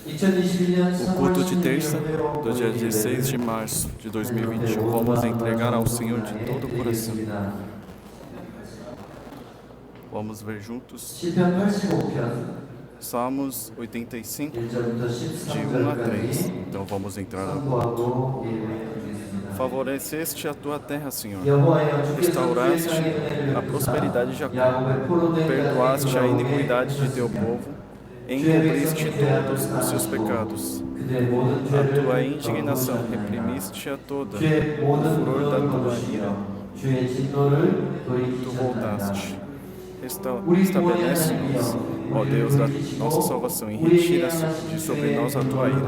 O culto de terça do dia 16 de março de 2021, vamos entregar ao Senhor de todo o coração. Vamos ver juntos Salmos 85, de 1 a 3. Então vamos entrar no culto. Favoreceste a tua terra, Senhor. Restauraste a prosperidade de Jacó. Perdoaste a iniquidade de teu povo. Encobriste todos os seus pecados. A tua indignação reprimiste a toda. O furor da tua ira tu voltaste. Estabelece-nos, ó Deus da nossa salvação, e retira de sobre nós a tua ira.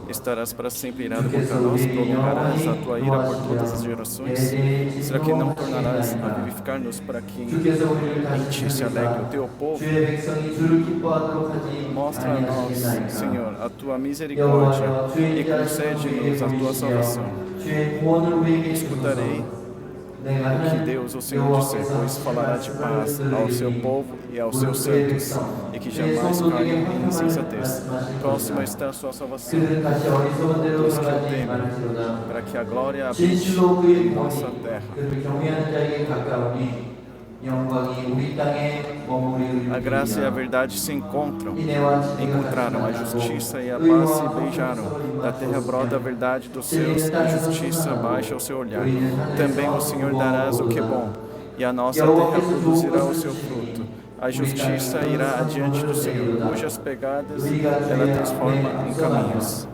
Estarás para sempre irado contra nós, prolongarás a tua ira por todas as gerações. Será que não tornarás a vivificar-nos para que em ti se alegre o teu povo? Mostra a nós, Senhor, a tua misericórdia e concede-nos a tua salvação. Escutarei o que Deus, o Senhor, disser, pois falará de paz ao seu povo e aos seus santos, e que jamais caiam em insensatez. Próxima está a sua salvação, dos que o temem, para que a glória habite em nossa terra. A graça e a verdade se encontraram, a justiça e a paz se beijaram. Da terra brota a verdade dos céus, a justiça baixa o seu olhar. Também o Senhor darás o que é bom, e a nossa terra produzirá o seu fruto. A justiça irá adiante do Senhor, cujas pegadas ela transforma em caminhos.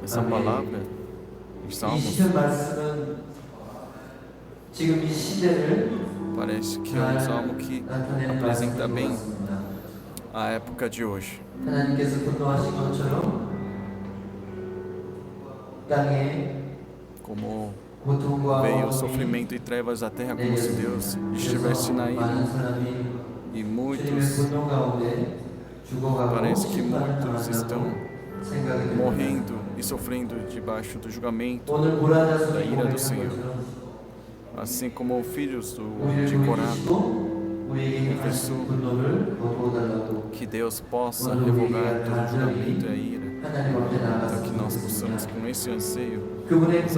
Essa palavra em Salmos parece que é um salmo que apresenta bem a época de hoje. Como veio o sofrimento e trevas à terra, como se Deus estivesse na ira. E parece que muitos estão morrendo e sofrendo debaixo do julgamento da ira do Senhor. Assim como filhos de Corá confessou que Deus possa revogar todo o julgamento e a ira, para que nós possamos, com esse anseio, nos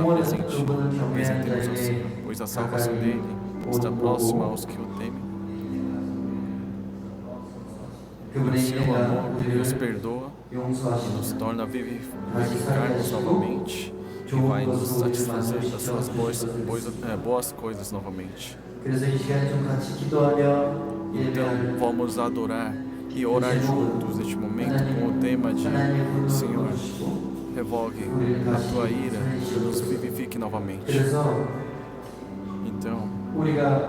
apresentemos ao Senhor, pois a salvação dele está próxima aos que o temem. O seu amor nos perdoa e nos torna a vivificar-nos novamente, e vai nos satisfazer das suas boas coisas novamente. Então vamos adorar e orar juntos neste momento com o tema de Senhor, revogue a tua ira e nos vivifique novamente. Então,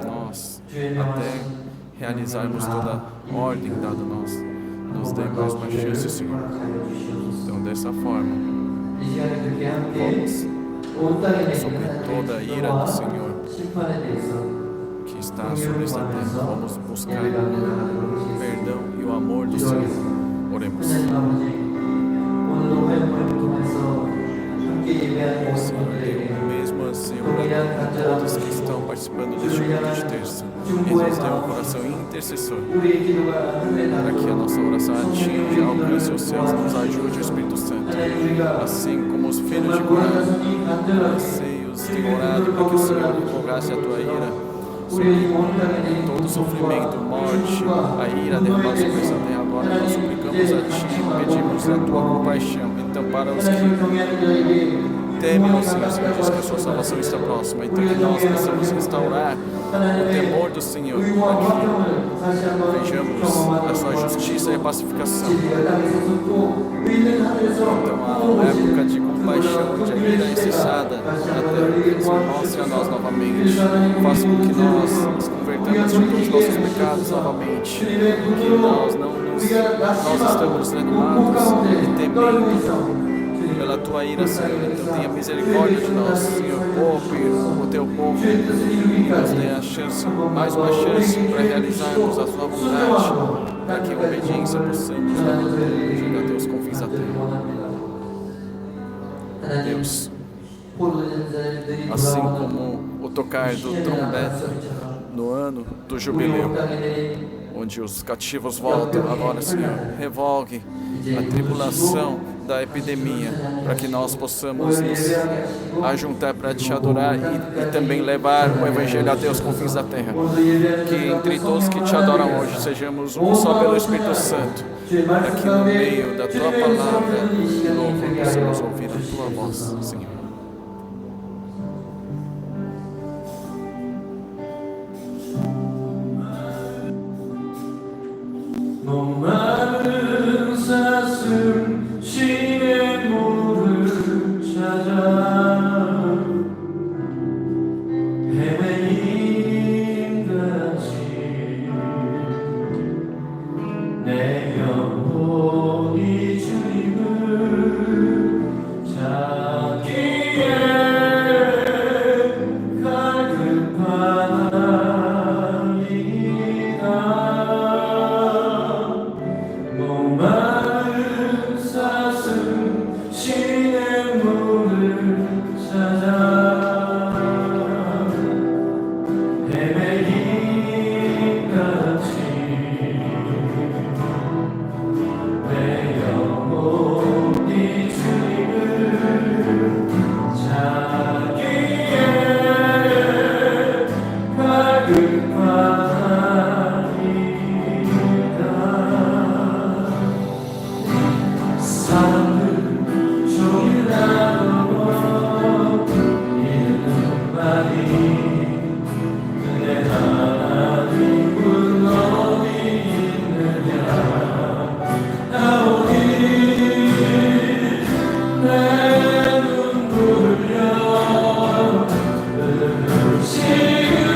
nós, até realizarmos toda a ordem dada a nós, nos dê mais uma chance, Senhor. Então, dessa forma, vamos sobre toda a ira do Senhor que está sobre esta terra, vamos buscar o perdão e o amor do Senhor. Oremos. Senhor, dê o mesmo anseio para todos que estão participando deste culto de terça. E nos dê um coração intercessor, para que a nossa oração atinja, alcance os céus, nos ajude o Espírito Santo. Assim como os filhos de Corá, anseios têm orado para que o Senhor revogasse a tua ira sobre todo sofrimento, morte, a ira derramada sobre essa terra. Agora nós suplicamos a Ti, pedimos a Tua compaixão. Então, para os que temem ao Senhor, o Senhor diz que a sua salvação está próxima. Então, que nós possamos restaurar o temor do Senhor, para que vejamos a sua justiça e a pacificação. Então, a época de compaixão, de ira cessada na terra, Senhor, mostre a nós novamente. Faça com que nós nos convertamos de todos os nossos pecados novamente. Que nós estamos animados e temendo pela tua ira, Senhor. Então tenha misericórdia de nós, Senhor. Poupe o teu povo e nos dê a chance, mais uma chance para realizarmos a sua vontade, para que em obediência possamos chegar a Deus com fins da terra. Deus, assim como o tocar do trombeta no ano ano do jubileu, onde os cativos voltam. Agora, Senhor, revogue a tribulação da epidemia, para que nós possamos nos ajuntar para te adorar e também levar o Evangelho até os confins da terra. Que entre todos que te adoram hoje, sejamos um só pelo Espírito Santo, para que no meio da tua palavra nova possamos ouvir a tua voz, Senhor. 목마른 사슴 신의 물을 찾아 헤매임같이 내 영혼이 주님을 찾기에 목마른 사슴 신의 물을 찾아 헤매임같이 내 영혼이 주님을 찾기에 밝은 사람들 종일 나누어 이르는 말이 내 하나님은 어디 있느냐 나오니 내 눈물려 지금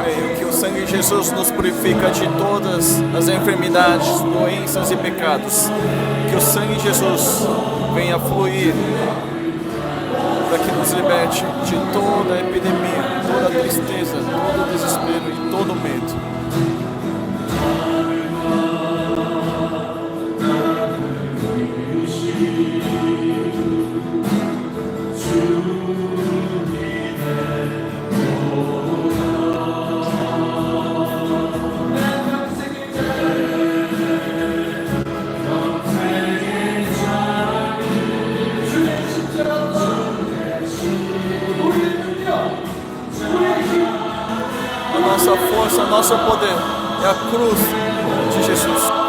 Creio que o sangue de Jesus nos purifica de todas as enfermidades, doenças e pecados. Que o sangue de Jesus venha fluir para que nos liberte de toda a epidemia, toda a tristeza, todo o desespero e todo o medo. A nossa força, nosso poder é a cruz de Jesus.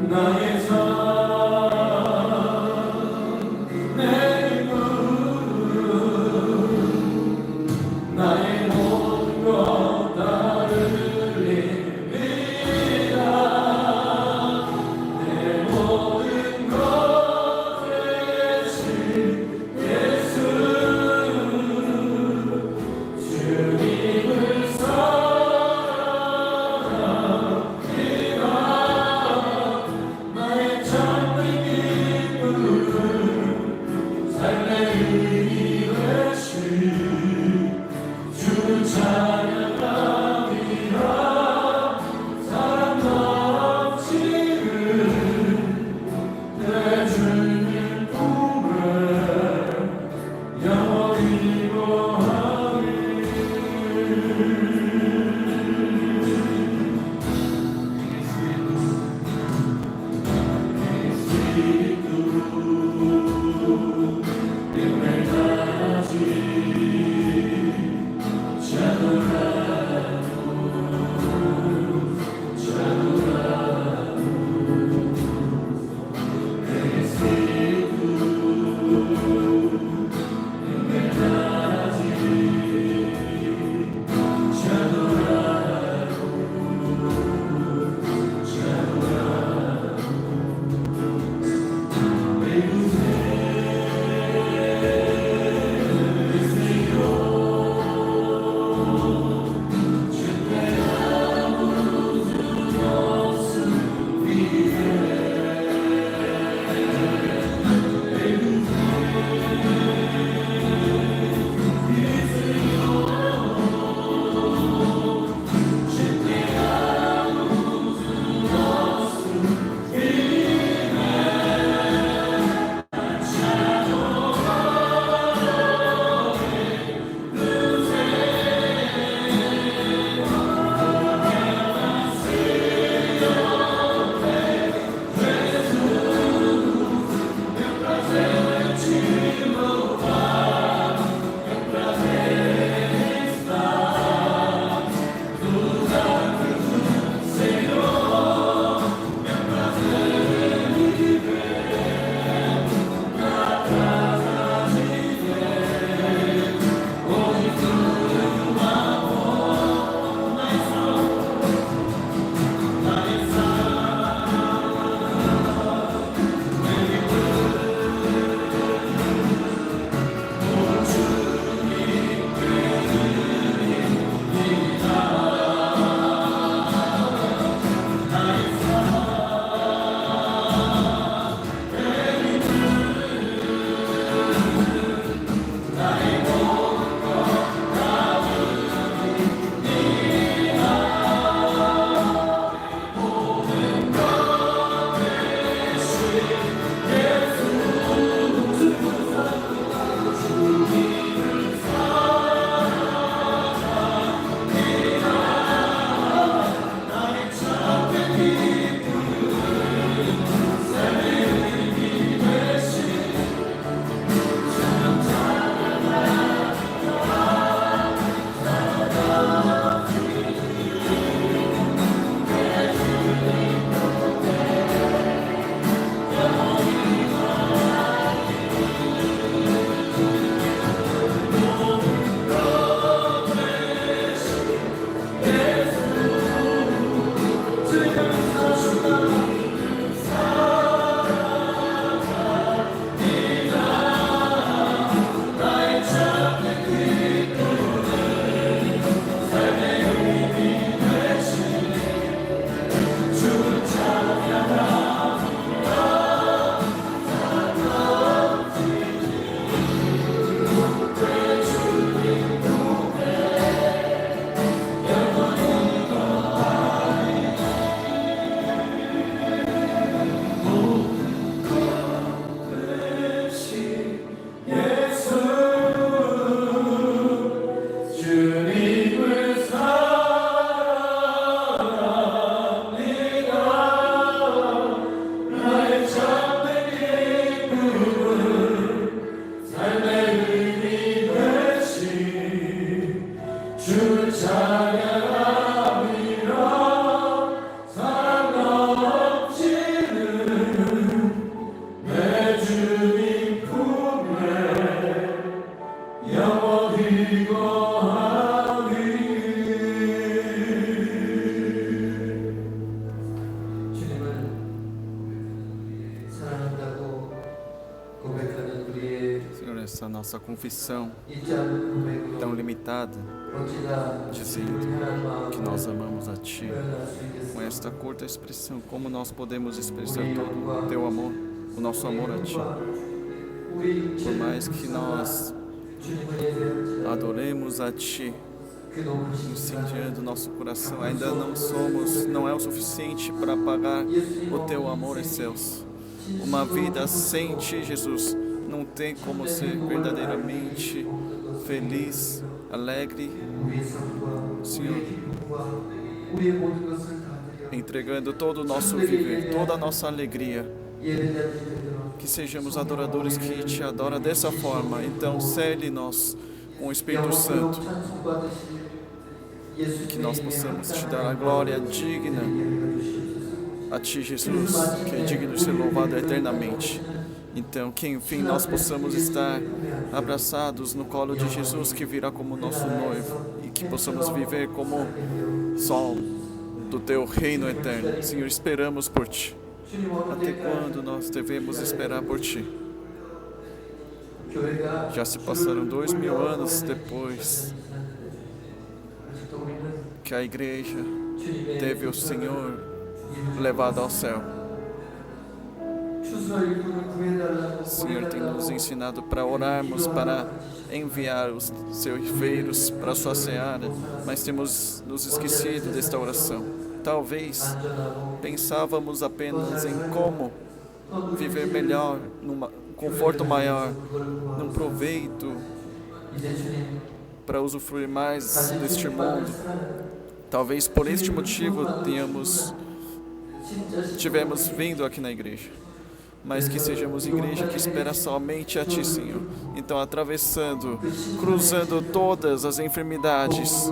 나의 삶 내 이름 나의 모든 것 다 드립니다 내 모든 것 대신 예수 주님을 사랑합니다 나의 참된 기쁨 삶의 의미 되신 주를 찬양합니다 사랑 넘치는 내 주님 품에 영원히 거하리 Amen. essa nossa confissão 잊지 않는 고백으로 tão limitada, 어찌나 dizendo que nós amamos a Ti. 표현할 수 Com 있겠습니까? esta curta expressão, como nós podemos expressar todo o Teu amor, o nosso amor a Ti? 우리 Por mais que nós 주님을 예배할지라도 adoremos a Ti, 그 높으신 incendiando nosso coração, ainda não é o suficiente para pagar o Teu amor excelso. Uma vida sem Ti, Jesus, não tem como ser verdadeiramente feliz, alegre, 우리의 삶과 Senhor, 우리의 기쁨과 우리의 모든 것을 다 드려 entregando todo o nosso viver, toda a nossa alegria. 예배자들이 되도록 Que sejamos adoradores que Te adoram dessa forma. Então, cele-nos com o Espírito Santo, 찬송받으실 que nós possamos Te dar a glória digna a Ti, Jesus, que é digno de ser louvado eternamente. Então, que enfim nós possamos estar abraçados no colo de Jesus, que virá como nosso noivo, e que possamos viver como sol do Teu reino eterno. Senhor, esperamos por Ti. Até quando nós devemos esperar por Ti? Já se passaram 2000 anos depois que a igreja teve o Senhor levado ao céu. O Senhor tem nos ensinado para orarmos, para enviar os ceifeiros para a sua seara, mas temos nos esquecido desta oração. Talvez pensávamos apenas em como viver melhor, num conforto maior, num proveito para usufruir mais deste mundo. Talvez por este motivo tivemos vindo aqui na igreja. Mas que sejamos igreja que espera somente a Ti, Senhor. Então, atravessando, cruzando todas as enfermidades,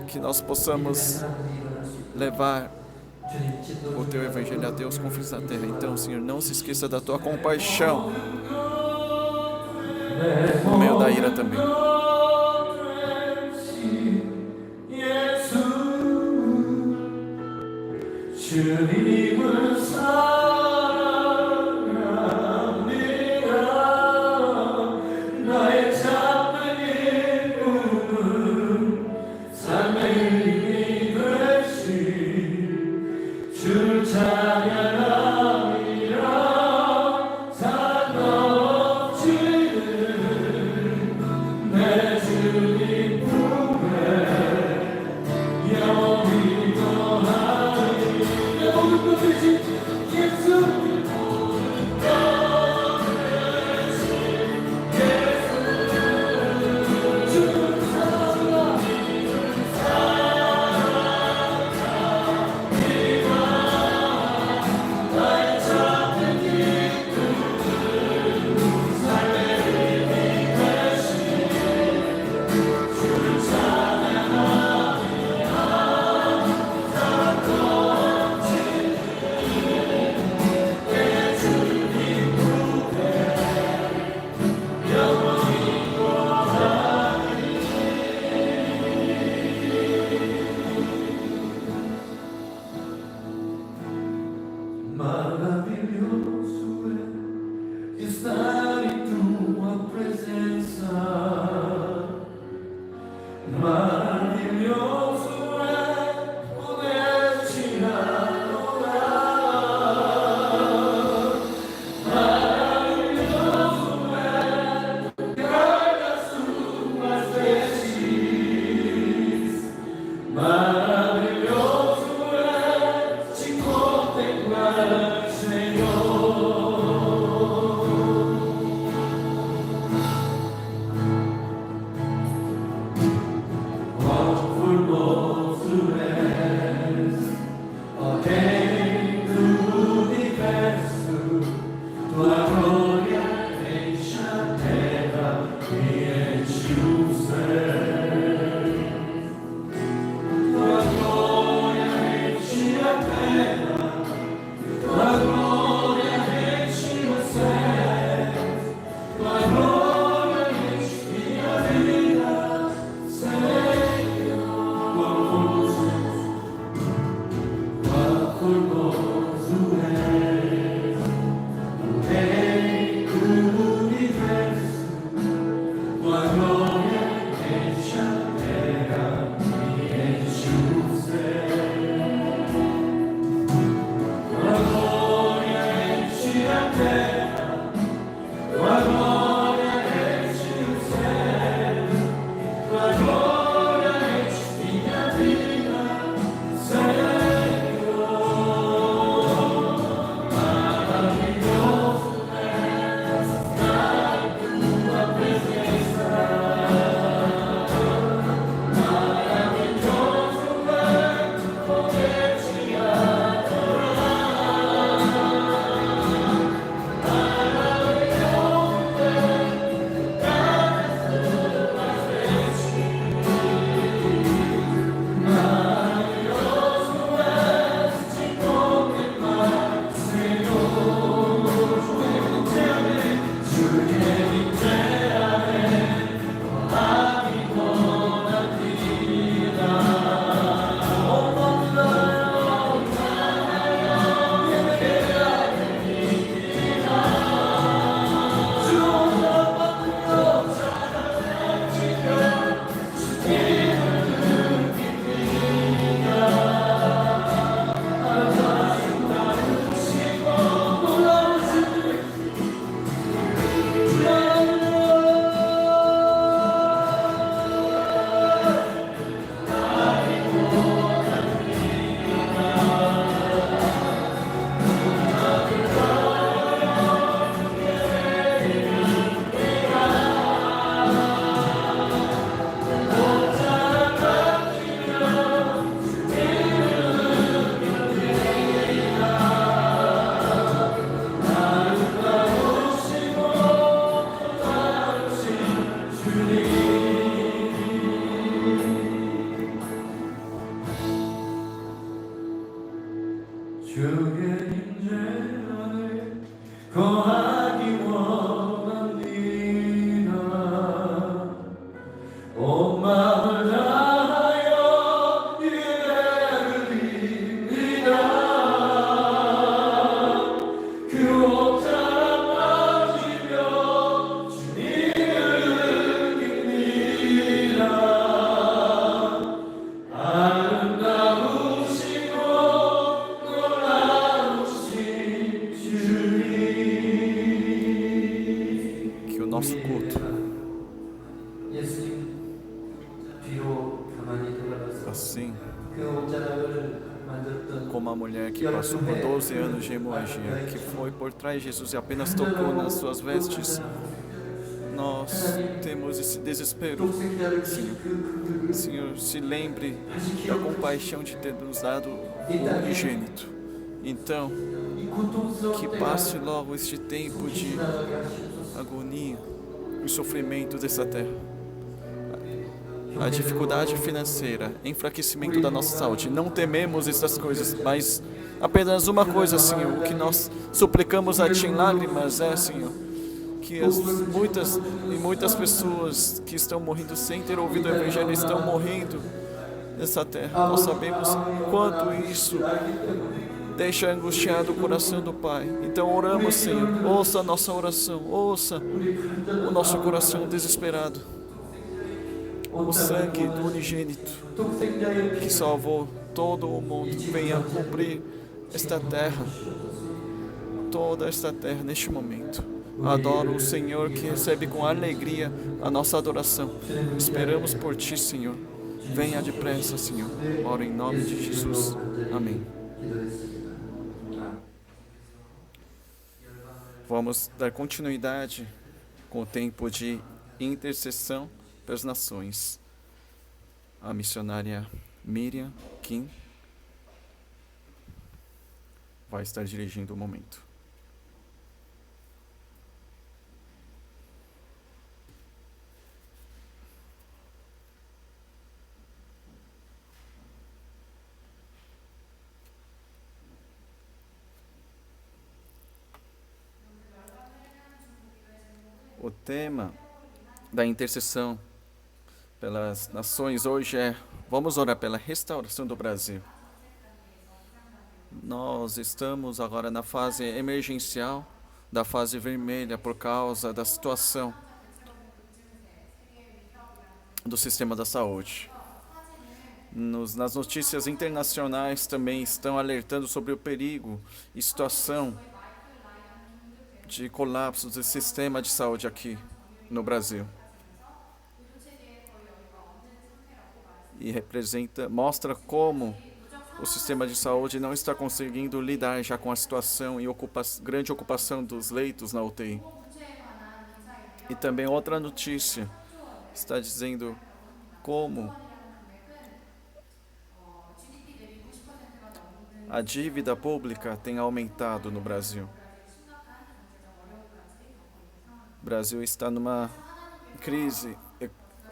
que nós possamos levar o Teu Evangelho a Deus confins da terra. Então, Senhor, não se esqueça da Tua compaixão no meio da ira também. 주님을 사랑합니다. 나의 작은 일꾼은 삶의 힘이 되시 주를 찬양합니다. 산업지는 내 주님 품에 영원히 거하리. Maravilhoso é estar em Tua presença. Maravilhoso é poder Te adorar. Maravilhoso é ficar nas Tuas vestes. Maravilhoso é Te contemplar, Senhor. Quão formoso és, ó Rei do universo, Tua glória enche a terra e enche o céu. Tua glória enche a terra, Tua glória enche o céu. Tua glória enche minha vida, Senhor. Quão formoso és, o Rei do universo. 주의 임재 안에 거하기 원합니다. 온 마음을 다하여 예배를 드립니다. 그 옷자락 맞으며 주님을 느낍니다. 아름다우시고 놀라우신 주님. Que o nosso culto, 예수님 뒤로 가만히 돌아가서 assim 그 옷자락을 만들었던 como a mulher que passou por 12 anos de hemorragia, que foi por trás de Jesus e apenas tocou nas suas vestes, nós temos esse desespero. Senhor, se lembre da compaixão de ter nos dado o unigênito. Então, que passe logo este tempo de agonia e sofrimento dessa terra. A dificuldade financeira, enfraquecimento da nossa saúde. Não tememos essas coisas, mas apenas uma coisa, Senhor, o que nós suplicamos a Ti em lágrimas é, Senhor, que muitas pessoas que estão morrendo sem ter ouvido o Evangelho estão morrendo nessa terra. Nós sabemos quanto isso deixa angustiado o coração do Pai. Então oramos, Senhor, ouça a nossa oração, ouça o nosso coração desesperado. O sangue do unigênito que salvou todo o mundo venha cobrir esta terra, toda esta terra neste momento. Adoro o Senhor, que recebe com alegria a nossa adoração. Esperamos por Ti, Senhor. Venha depressa, Senhor. Oro em nome de Jesus. Amém. Vamos dar continuidade com o tempo de intercessão pelas nações. A missionária Miriam Kim vai estar dirigindo o momento. O tema da intercessão pelas nações hoje é: vamos orar pela restauração do Brasil. Nós estamos agora na fase emergencial, da fase vermelha, por causa da situação do sistema da saúde. Nas notícias internacionais também estão alertando sobre o perigo e situação de colapso do sistema de saúde aqui no Brasil. E mostra como o sistema de saúde não está conseguindo lidar já com a situação e grande ocupação dos leitos na UTI. E também outra notícia está dizendo como a dívida pública tem aumentado no Brasil. O Brasil está numa crise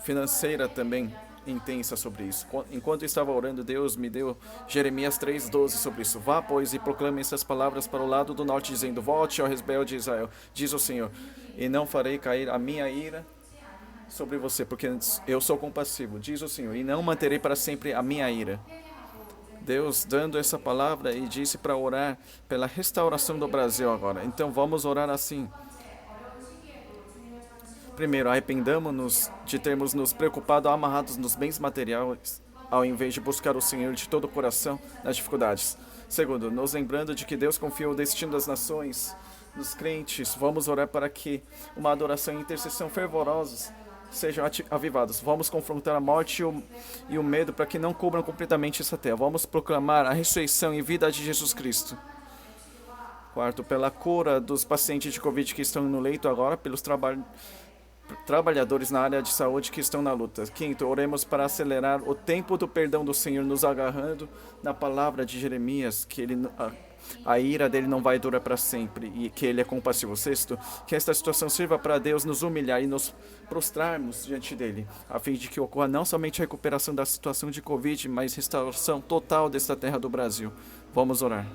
financeira também intensa sobre isso. Enquanto eu estava orando, Deus me deu Jeremias 3:12 sobre isso. Vá, pois, e proclame essas palavras para o lado do norte, dizendo: volte ao rebelde Israel, diz o Senhor, e não farei cair a minha ira sobre você, porque eu sou compassivo, diz o Senhor, e não manterei para sempre a minha ira. Deus dando essa palavra e disse para orar pela restauração do Brasil agora. Então vamos orar assim. Primeiro, arrependamos-nos de termos nos preocupado amarrados nos bens materiais, ao invés de buscar o Senhor de todo o coração nas dificuldades. Segundo, nos lembrando de que Deus confiou o destino das nações nos crentes, vamos orar para que uma adoração e intercessão fervorosas sejam avivados. Vamos confrontar a morte e o medo para que não cubram completamente essa terra. Vamos proclamar a ressurreição e vida de Jesus Cristo. Quarto, pela cura dos pacientes de Covid que estão no leito agora, pelos trabalhadores na área de saúde que estão na luta. Quinto, oremos para acelerar o tempo do perdão do Senhor, nos agarrando na palavra de Jeremias, que a ira dele não vai durar para sempre e que ele é compassivo. Sexto, que esta situação sirva para Deus nos humilhar e nos prostrarmos diante dele, a fim de que ocorra não somente a recuperação da situação de Covid, mas restauração total desta terra do Brasil. Vamos orar.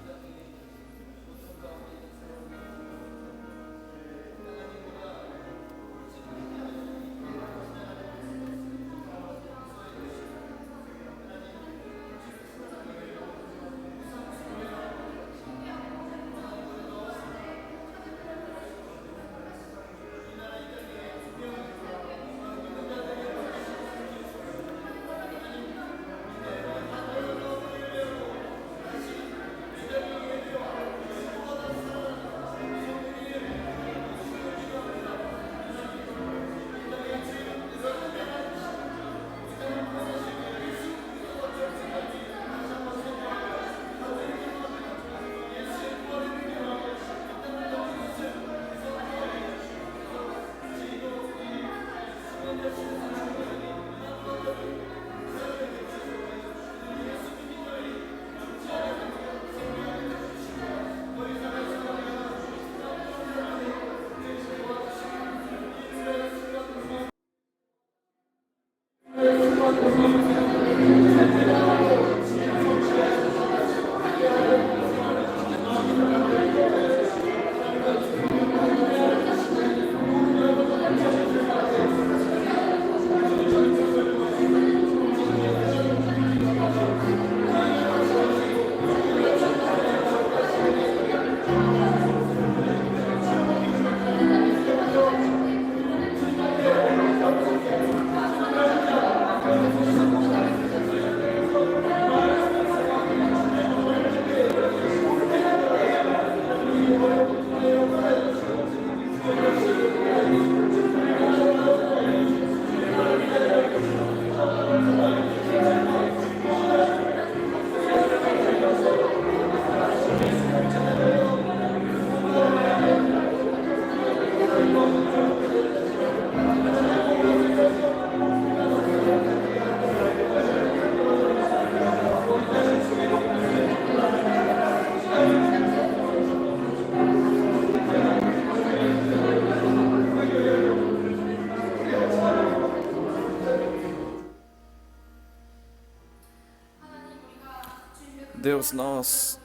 Deus, nós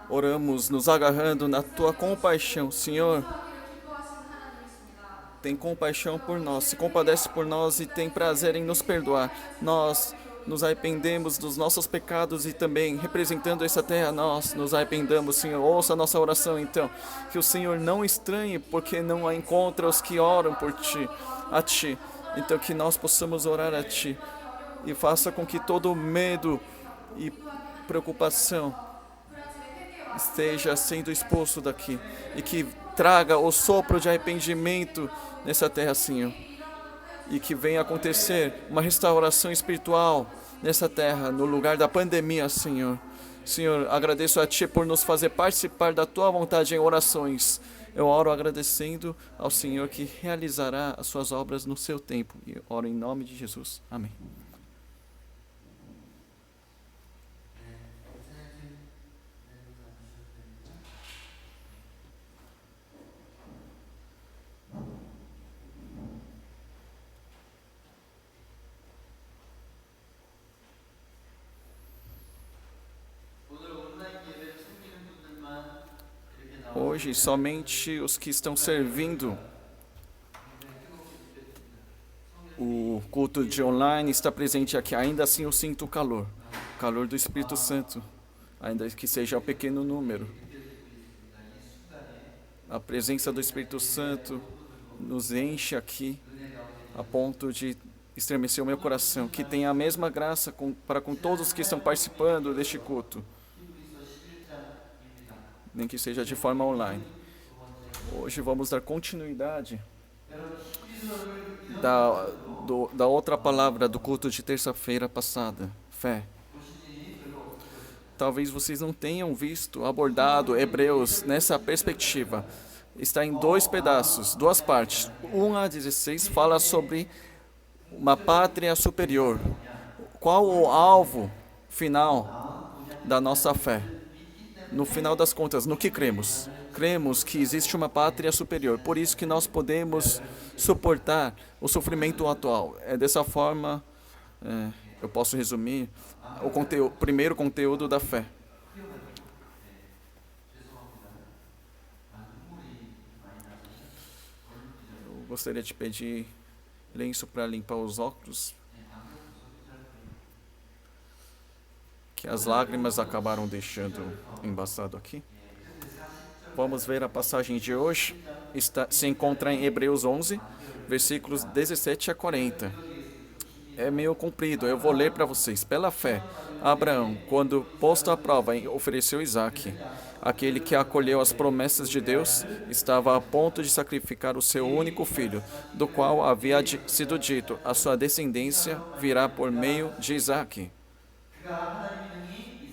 oramos nos agarrando na Tua compaixão. Senhor, tem compaixão por nós, se compadece por nós e tem prazer em nos perdoar. Nós nos arrependemos dos nossos pecados e também, representando essa terra, nós nos arrependamos, Senhor. Ouça a nossa oração, então. Que o Senhor não estranhe, porque não a encontra os que oram por Ti, a Ti. Então, que nós possamos orar a Ti e faça com que todo medo e preocupação esteja sendo exposto daqui e que traga o sopro de arrependimento nessa terra, Senhor, e que venha acontecer uma restauração espiritual nessa terra, no lugar da pandemia, Senhor. Senhor, agradeço a Ti por nos fazer participar da Tua vontade em orações. Eu oro agradecendo ao Senhor que realizará as Suas obras no seu tempo, e oro em nome de Jesus. Amém. Hoje, somente os que estão servindo o culto de online está presente aqui. Ainda assim eu sinto o calor do Espírito Santo, ainda que seja um pequeno número. A presença do Espírito Santo nos enche aqui a ponto de estremecer o meu coração. Que tenha a mesma graça para com todos que estão participando deste culto, nem que seja de forma online. Hoje vamos dar continuidade da outra palavra do culto de terça-feira passada, fé. Talvez vocês não tenham abordado Hebreus nessa perspectiva. Está em dois pedaços, duas partes. 1 a 16 fala sobre uma pátria superior. Qual o alvo final da nossa fé? No final das contas, no que cremos? Cremos que existe uma pátria superior. Por isso que nós podemos suportar o sofrimento atual. É dessa forma, eu posso resumir o primeiro conteúdo da fé. Eu gostaria de pedir lenço para limpar os óculos, que as lágrimas acabaram deixando embaçado aqui. Vamos ver a passagem de hoje. Se encontra em Hebreus 11, versículos 17 a 40. É meio comprido, eu vou ler para vocês. Pela fé, Abraão, quando posto à prova, ofereceu Isaque. Aquele que acolheu as promessas de Deus estava a ponto de sacrificar o seu único filho, do qual havia sido dito: a sua descendência virá por meio de Isaque.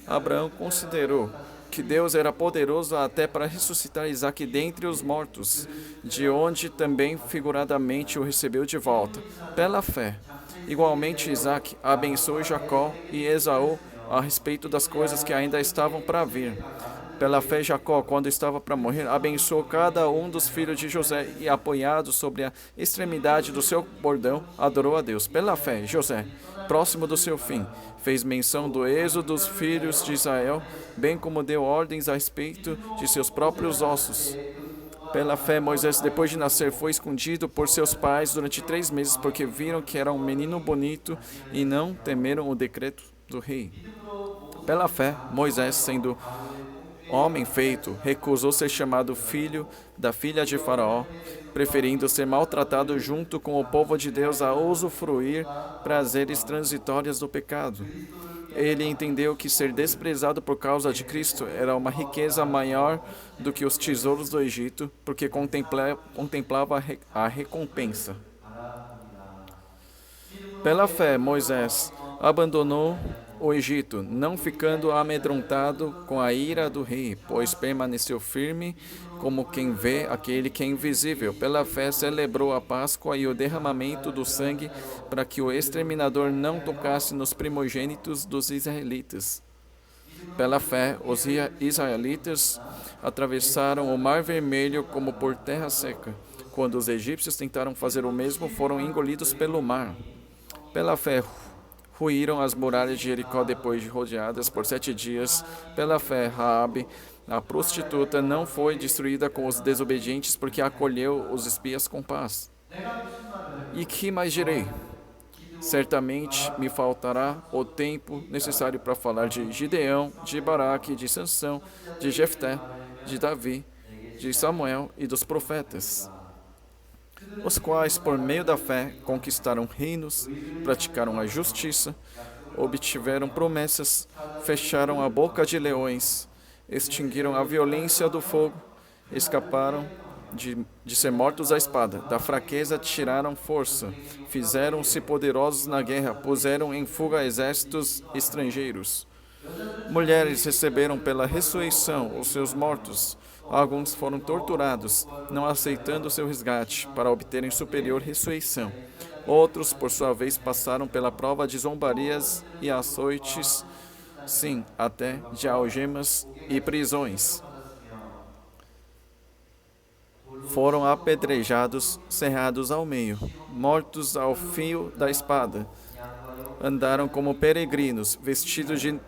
Abraão considerou que Deus era poderoso até para ressuscitar Isaque dentre os mortos, de onde também figuradamente o recebeu de volta. Pela fé, igualmente Isaque abençoou Jacó e Esaú a respeito das coisas que ainda estavam para vir. Pela fé, Jacó, quando estava para morrer, abençoou cada um dos filhos de José e, apoiado sobre a extremidade do seu bordão, adorou a Deus. Pela fé, José, próximo do seu fim, fez menção do êxodo dos filhos de Israel, bem como deu ordens a respeito de seus próprios ossos. Pela fé, Moisés, depois de nascer, foi escondido por seus pais durante 3 meses, porque viram que era um menino bonito e não temeram o decreto do rei. Pela fé, Moisés, sendo Homem feito, recusou ser chamado filho da filha de Faraó, preferindo ser maltratado junto com o povo de Deus a usufruir prazeres transitórios do pecado. Ele entendeu que ser desprezado por causa de Cristo era uma riqueza maior do que os tesouros do Egito, porque contemplava a recompensa. Pela fé, Moisés abandonou o Egito, não ficando amedrontado com a ira do rei, pois permaneceu firme como quem vê aquele que é invisível. Pela fé, celebrou a Páscoa e o derramamento do sangue para que o exterminador não tocasse nos primogênitos dos israelitas. Pela fé, os israelitas atravessaram o Mar Vermelho como por terra seca. Quando os egípcios tentaram fazer o mesmo, foram engolidos pelo mar. Pela fé, ruíram as muralhas de Jericó depois de rodeadas por 7 dias. Pela fé, Raabe, a prostituta, não foi destruída com os desobedientes, porque acolheu os espias com paz. E que mais direi? Certamente me faltará o tempo necessário para falar de Gideão, de Baraque, de Sansão, de Jefté, de Davi, de Samuel e dos profetas, os quais, por meio da fé, conquistaram reinos, praticaram a justiça, obtiveram promessas, fecharam a boca de leões, extinguiram a violência do fogo, escaparam de ser mortos à espada, da fraqueza tiraram força, fizeram-se poderosos na guerra, puseram em fuga exércitos estrangeiros. Mulheres receberam pela ressurreição os seus mortos. Alguns foram torturados, não aceitando seu resgate, para obterem superior ressurreição. Outros, por sua vez, passaram pela prova de zombarias e açoites, sim, até de algemas e prisões. Foram apedrejados, cerrados ao meio, mortos ao fio da espada. Andaram como peregrinos, vestidos de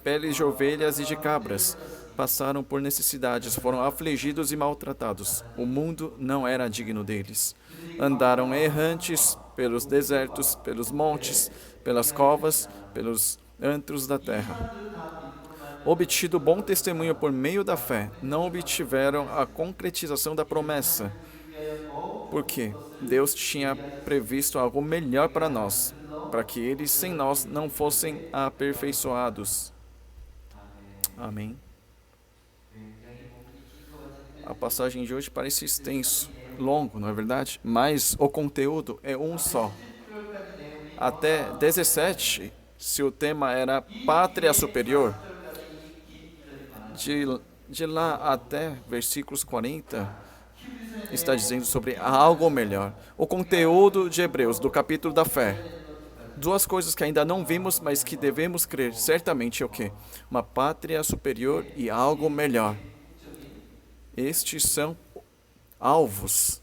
peles de ovelhas e de cabras. Passaram por necessidades, foram afligidos e maltratados. O mundo não era digno deles. Andaram errantes pelos desertos, pelos montes, pelas covas, pelos antros da terra. Obtido bom testemunho por meio da fé, não obtiveram a concretização da promessa, porque Deus tinha previsto algo melhor para nós, para que eles sem nós não fossem aperfeiçoados. Amém. A passagem de hoje parece extenso, longo, não é verdade? Mas o conteúdo é um só. Até 17, se o tema era pátria superior, de lá até versículos 40, está dizendo sobre algo melhor. O conteúdo de Hebreus, do capítulo da fé. Duas coisas que ainda não vimos, mas que devemos crer. Certamente é o quê? Uma pátria superior e algo melhor. Estes são alvos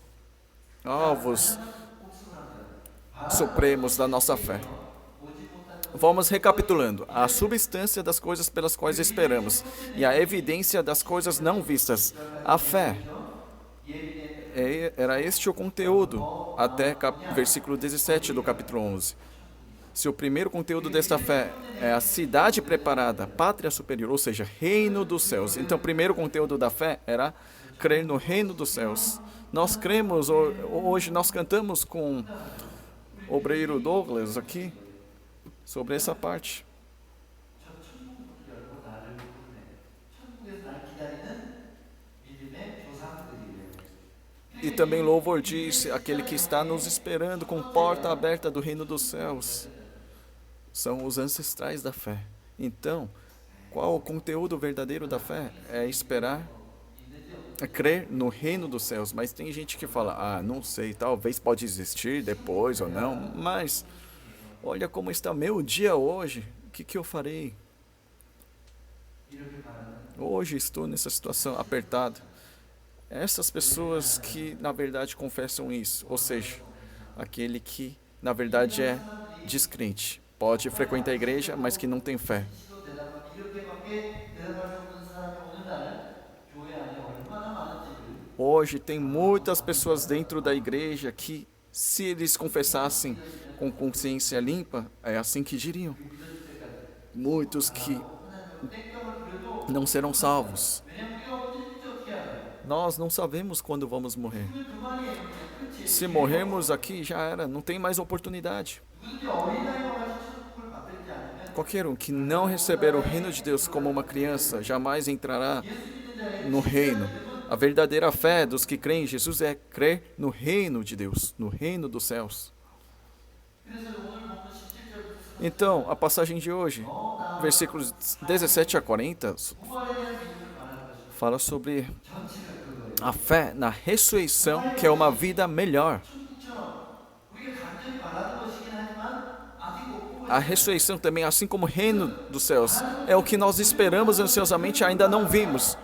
supremos da nossa fé. Vamos recapitulando. A substância das coisas pelas quais esperamos e a evidência das coisas não vistas. A fé. Era este o conteúdo até versículo 17 do capítulo 11. Se o primeiro conteúdo desta fé é a cidade preparada, pátria superior, ou seja, reino dos céus. Então, o primeiro conteúdo da fé era crer no reino dos céus. Nós cremos, hoje nós cantamos com o obreiro Douglas aqui, sobre essa parte. E também louvor disse, aquele que está nos esperando com porta aberta do reino dos céus. São os ancestrais da fé. Então, qual o conteúdo verdadeiro da fé? É esperar, é crer no reino dos céus. Mas tem gente que fala, não sei, talvez pode existir depois ou não, mas olha como está meu dia hoje, o que eu farei? Hoje estou nessa situação apertada. Essas pessoas que, na verdade, confessam isso, ou seja, aquele que, na verdade, é descrente, pode frequentar a igreja, mas que não tem fé. Hoje tem muitas pessoas dentro da igreja que, se eles confessassem com consciência limpa, é assim que diriam. Muitos que não serão salvos. Nós não sabemos quando vamos morrer. Se morrermos aqui, já era, não tem mais oportunidade. Qualquer um que não receber o reino de Deus como uma criança, jamais entrará no reino. A verdadeira fé dos que creem em Jesus é crer no reino de Deus, no reino dos céus. Então, a passagem de hoje, versículos 17 a 40, fala sobre a fé na ressurreição, que é uma vida melhor. A ressurreição também, assim como o reino dos céus, é o que nós esperamos ansiosamente e ainda não vimos.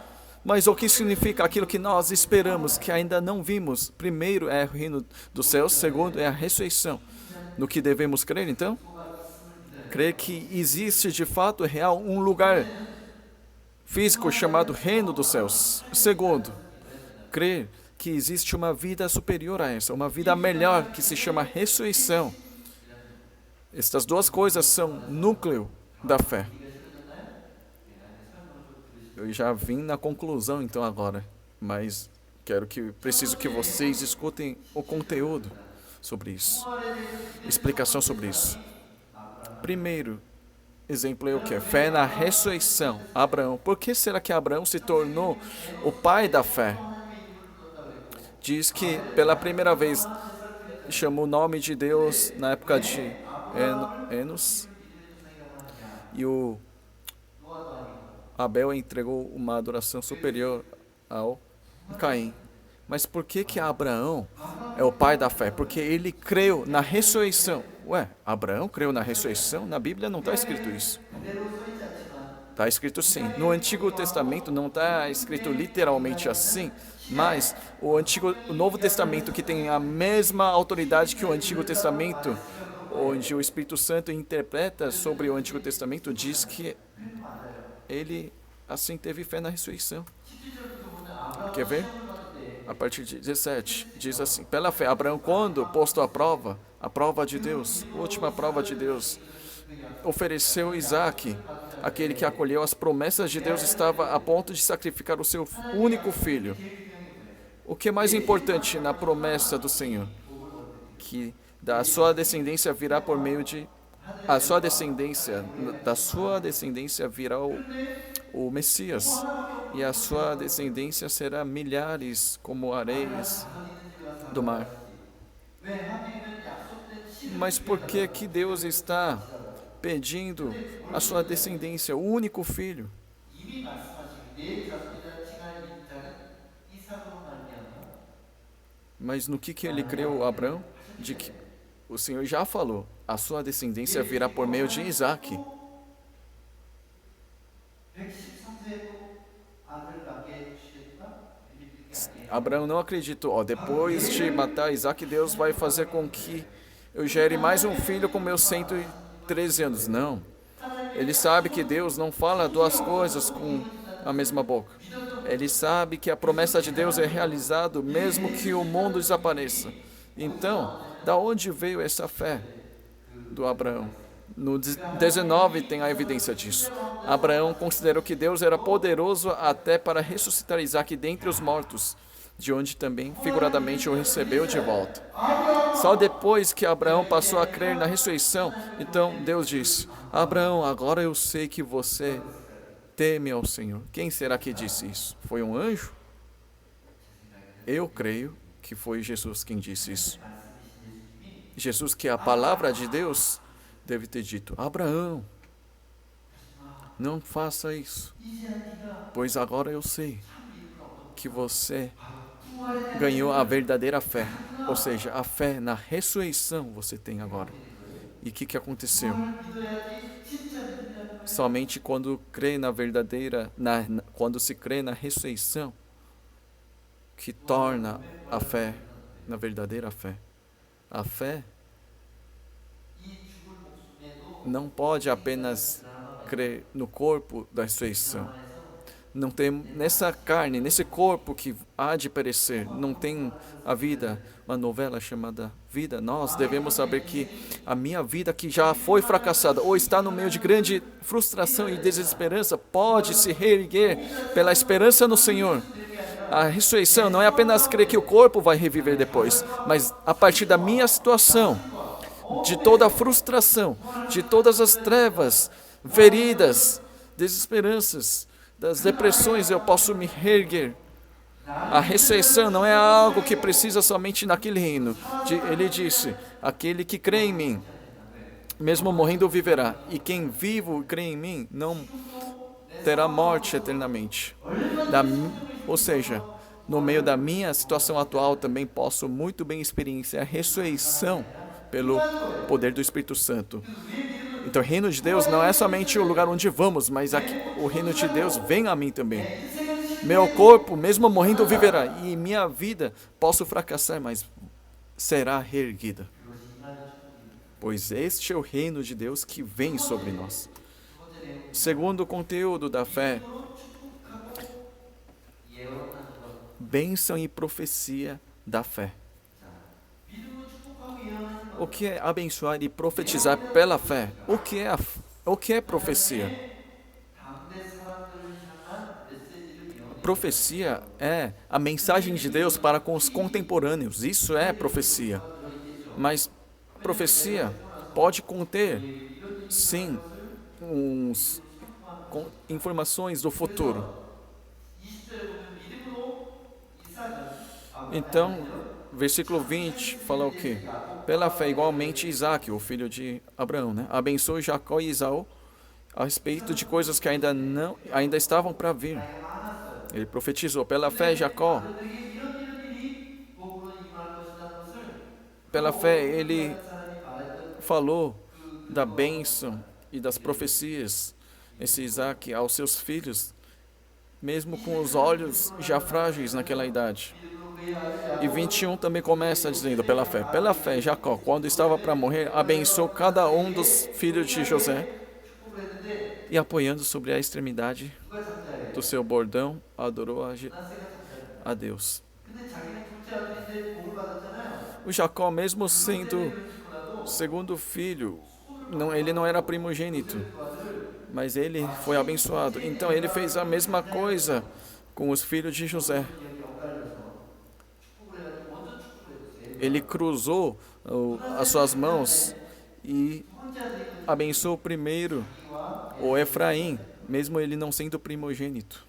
Mas o que significa aquilo que nós esperamos, que ainda não vimos? Primeiro é o reino dos céus, segundo é a ressurreição. No que devemos crer, então? Crer que existe de fato real um lugar físico chamado reino dos céus. Segundo, crer que existe uma vida superior a essa, uma vida melhor que se chama ressurreição. Estas duas coisas são núcleo da fé. Eu já vim na conclusão então agora, mas preciso que vocês escutem o conteúdo sobre isso. Explicação sobre isso. Primeiro exemplo é o que? Fé na ressurreição. Abraão. Por que será que Abraão se tornou o pai da fé? Diz que pela primeira vez chamou o nome de Deus na época de Enos, e o Abel entregou uma adoração superior ao Caim. Mas por que Abraão é o pai da fé? Porque ele creu na ressurreição. Ué, Abraão creu na ressurreição? Na Bíblia não está escrito isso. Está escrito sim. No Antigo Testamento não está escrito literalmente assim, mas o Novo Testamento, que tem a mesma autoridade que o Antigo Testamento, onde o Espírito Santo interpreta sobre o Antigo Testamento, diz que ele assim teve fé na ressurreição. Quer ver? A partir de 17, diz assim: pela fé, Abraão, quando posto à prova, a prova de Deus, a última prova de Deus, ofereceu Isaque. Aquele que acolheu as promessas de Deus estava a ponto de sacrificar o seu único filho. O que é mais importante na promessa do Senhor? Que da sua descendência virá por meio de... da sua descendência virá o Messias. E a sua descendência será milhares como areias do mar. Mas por que Deus está pedindo a sua descendência, o único filho? Mas no que ele creu, Abraão? De que o Senhor já falou, a sua descendência virá por meio de Isaque. Abraão não acreditou, depois de matar Isaque, Deus vai fazer com que eu gere mais um filho com meus 113 anos. Não. Ele sabe que Deus não fala duas coisas com a mesma boca. Ele sabe que a promessa de Deus é realizada mesmo que o mundo desapareça. Então, da onde veio essa fé do Abraão? No 19 tem a evidência disso. Abraão considerou que Deus era poderoso até para ressuscitar Isaque dentre os mortos, de onde também, figuradamente, o recebeu de volta. Só depois que Abraão passou a crer na ressurreição, então Deus disse: Abraão, agora eu sei que você teme ao Senhor. Quem será que disse isso? Foi um anjo? Eu creio que foi Jesus quem disse isso. Jesus, que é a palavra de Deus, deve ter dito: Abraão, não faça isso, pois agora eu sei que você ganhou a verdadeira fé, ou seja, a fé na ressurreição você tem agora. E o que aconteceu? Somente quando crê na verdadeira, quando se crê na ressurreição, que torna a fé na verdadeira fé. A fé não pode apenas crer no corpo da ressurreição. Não tem nessa carne, nesse corpo que há de perecer, não tem a vida, uma novela chamada vida. Nós devemos saber que a minha vida que já foi fracassada ou está no meio de grande frustração e desesperança pode se reerguer pela esperança no Senhor. A ressurreição não é apenas crer que o corpo vai reviver depois, mas a partir da minha situação, de toda a frustração, de todas as trevas, feridas, desesperanças, das depressões, eu posso me reerguer. A ressurreição não é algo que precisa somente naquele reino. Ele disse, aquele que crê em mim, mesmo morrendo viverá, e quem vivo crê em mim não terá morte eternamente. Ou seja, no meio da minha situação atual também posso muito bem experienciar a ressurreição pelo poder do Espírito Santo. Então o reino de Deus não é somente o lugar onde vamos, mas aqui, o reino de Deus vem a mim também. Meu corpo, mesmo morrendo, viverá, e minha vida posso fracassar, mas será reerguida. Pois este é o reino de Deus que vem sobre nós. Segundo o conteúdo da fé, bênção e profecia da fé. O que é abençoar e profetizar pela fé? O que é profecia? Profecia é a mensagem de Deus para com os contemporâneos. Isso é profecia. Mas profecia pode conter, sim, informações do futuro. Então, versículo 20 fala o quê? Pela fé, igualmente, Isaac, o filho de Abraão, né? Abençoou Jacó e Esaú a respeito de coisas que ainda estavam para vir. Ele profetizou. Pela fé, Jacó, pela fé, ele falou da bênção e das profecias, esse Isaac, aos seus filhos, mesmo com os olhos já frágeis naquela idade. E 21 também começa dizendo, pela fé, Jacó, quando estava para morrer, abençoou cada um dos filhos de José e apoiando sobre a extremidade do seu bordão, adorou a Deus. O Jacó, mesmo sendo segundo filho, ele não era primogênito, mas ele foi abençoado. Então ele fez a mesma coisa com os filhos de José. Ele cruzou as suas mãos e abençoou primeiro o Efraim, mesmo ele não sendo primogênito.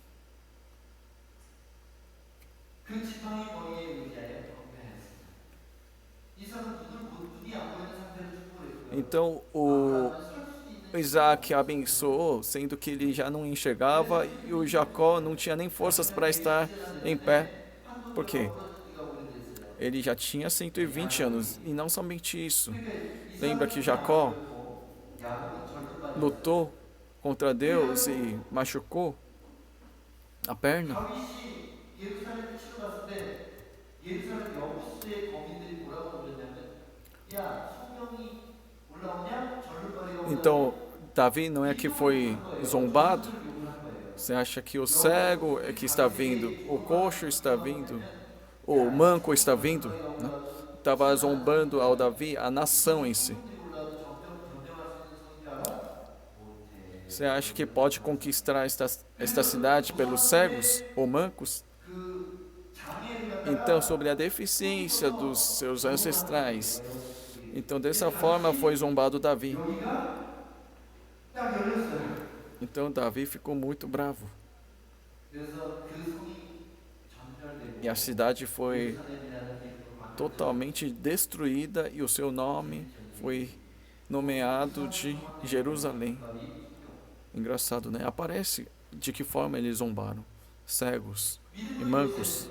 Então o Isaac abençoou, sendo que ele já não enxergava, e o Jacó não tinha nem forças para estar em pé. Por quê? Ele já tinha 120 anos, e não somente isso. Lembra que Jacó lutou contra Deus e machucou a perna? Então, Davi não é que foi zombado? Você acha que o cego é que está vindo, o coxo está vindo, o manco está vindo? Né? Estava zombando ao Davi, a nação em si. Você acha que pode conquistar esta cidade pelos cegos ou mancos? Então, sobre a deficiência dos seus ancestrais. Então, dessa forma foi zombado Davi. Então, Davi ficou muito bravo. E a cidade foi totalmente destruída e o seu nome foi nomeado de Jerusalém. Engraçado, né? Aparece de que forma eles zombaram. Cegos e mancos.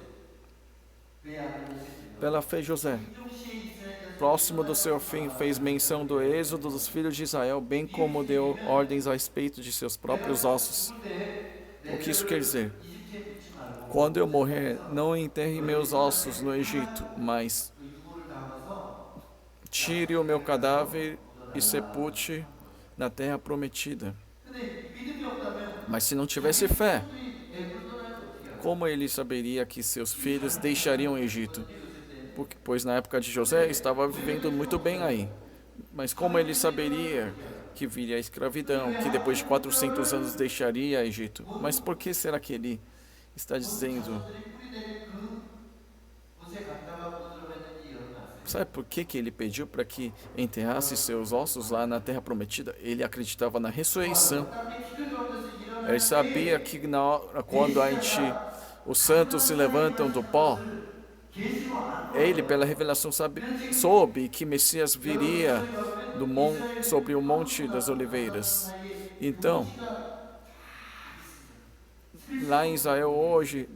Pela fé, José, próximo do seu fim, fez menção do êxodo dos filhos de Israel, bem como deu ordens a respeito de seus próprios ossos. O que isso quer dizer? Quando eu morrer, não enterre meus ossos no Egito, mas tire o meu cadáver e sepulte na terra prometida. Mas se não tivesse fé, como ele saberia que seus filhos deixariam o Egito? Pois na época de José estava vivendo muito bem aí. Mas como ele saberia que viria a escravidão, que depois de 400 anos deixaria o Egito? Mas por que será que ele está dizendo? Sabe por que ele pediu para que enterrasse seus ossos lá na Terra Prometida? Ele acreditava na ressurreição. Ele sabia que quando os santos se levantam do pó, ele, pela revelação, soube que Messias viria sobre o Monte das Oliveiras. Então, lá em Israel hoje,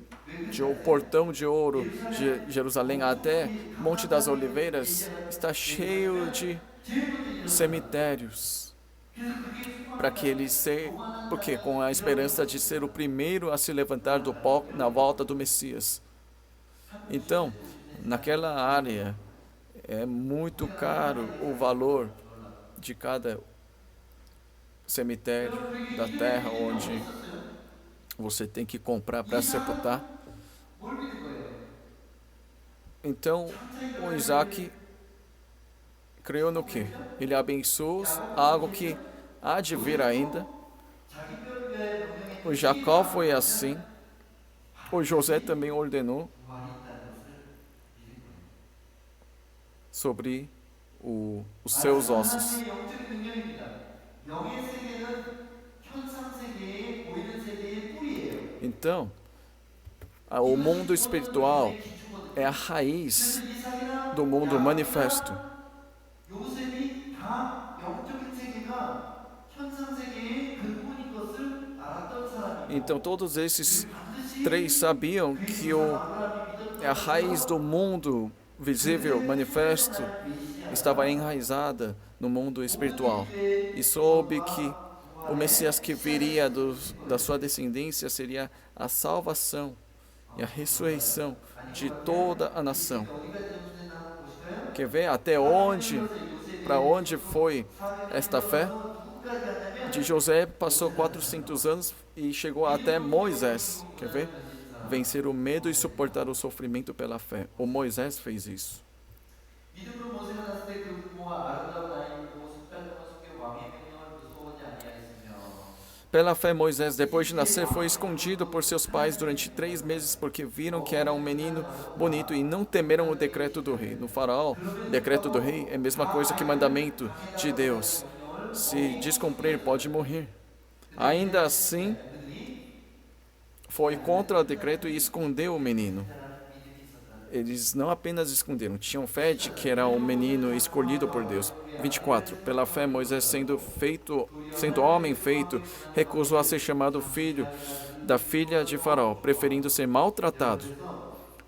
o portão de ouro de Jerusalém até Monte das Oliveiras está cheio de cemitérios, para que porque com a esperança de ser o primeiro a se levantar do pó na volta do Messias. Então, naquela área é muito caro o valor de cada cemitério da terra onde você tem que comprar para sepultar. Então, o Isaac creu no quê? Ele abençoou algo que há de vir ainda. O Jacó foi assim. O José também ordenou sobre os seus ossos. Então, o mundo espiritual é a raiz do mundo manifesto. Então, todos esses três sabiam que a raiz do mundo visível, manifesto, estava enraizada no mundo espiritual. E soube que o Messias que viria da sua descendência seria a salvação e a ressurreição de toda a nação. Quer ver para onde foi esta fé? De José passou 400 anos e chegou até Moisés. Quer ver? Vencer o medo e suportar o sofrimento pela fé. O Moisés fez isso. Pela fé, Moisés, depois de nascer, foi escondido por seus pais durante 3 meses porque viram que era um menino bonito e não temeram o decreto do rei. No faraó, o decreto do rei é a mesma coisa que mandamento de Deus. Se descumprir, pode morrer. Ainda assim, foi contra o decreto e escondeu o menino. Eles não apenas esconderam, tinham fé de que era um menino escolhido por Deus. 24. Pela fé, Moisés, sendo homem feito, recusou a ser chamado filho da filha de Faraó, preferindo ser maltratado,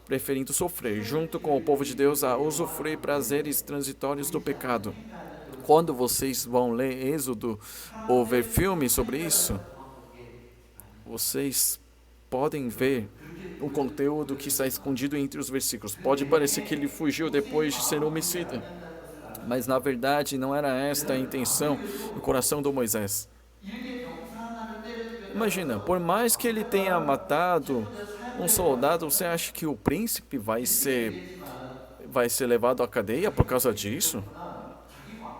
preferindo sofrer, junto com o povo de Deus, a usufruir prazeres transitórios do pecado. Quando vocês vão ler Êxodo ou ver filmes sobre isso, vocês podem ver o conteúdo que está escondido entre os versículos. Pode parecer que ele fugiu depois de ser homicida, mas na verdade não era esta a intenção do coração do Moisés. Imagina, por mais que ele tenha matado um soldado, você acha que o príncipe vai ser levado à cadeia por causa disso?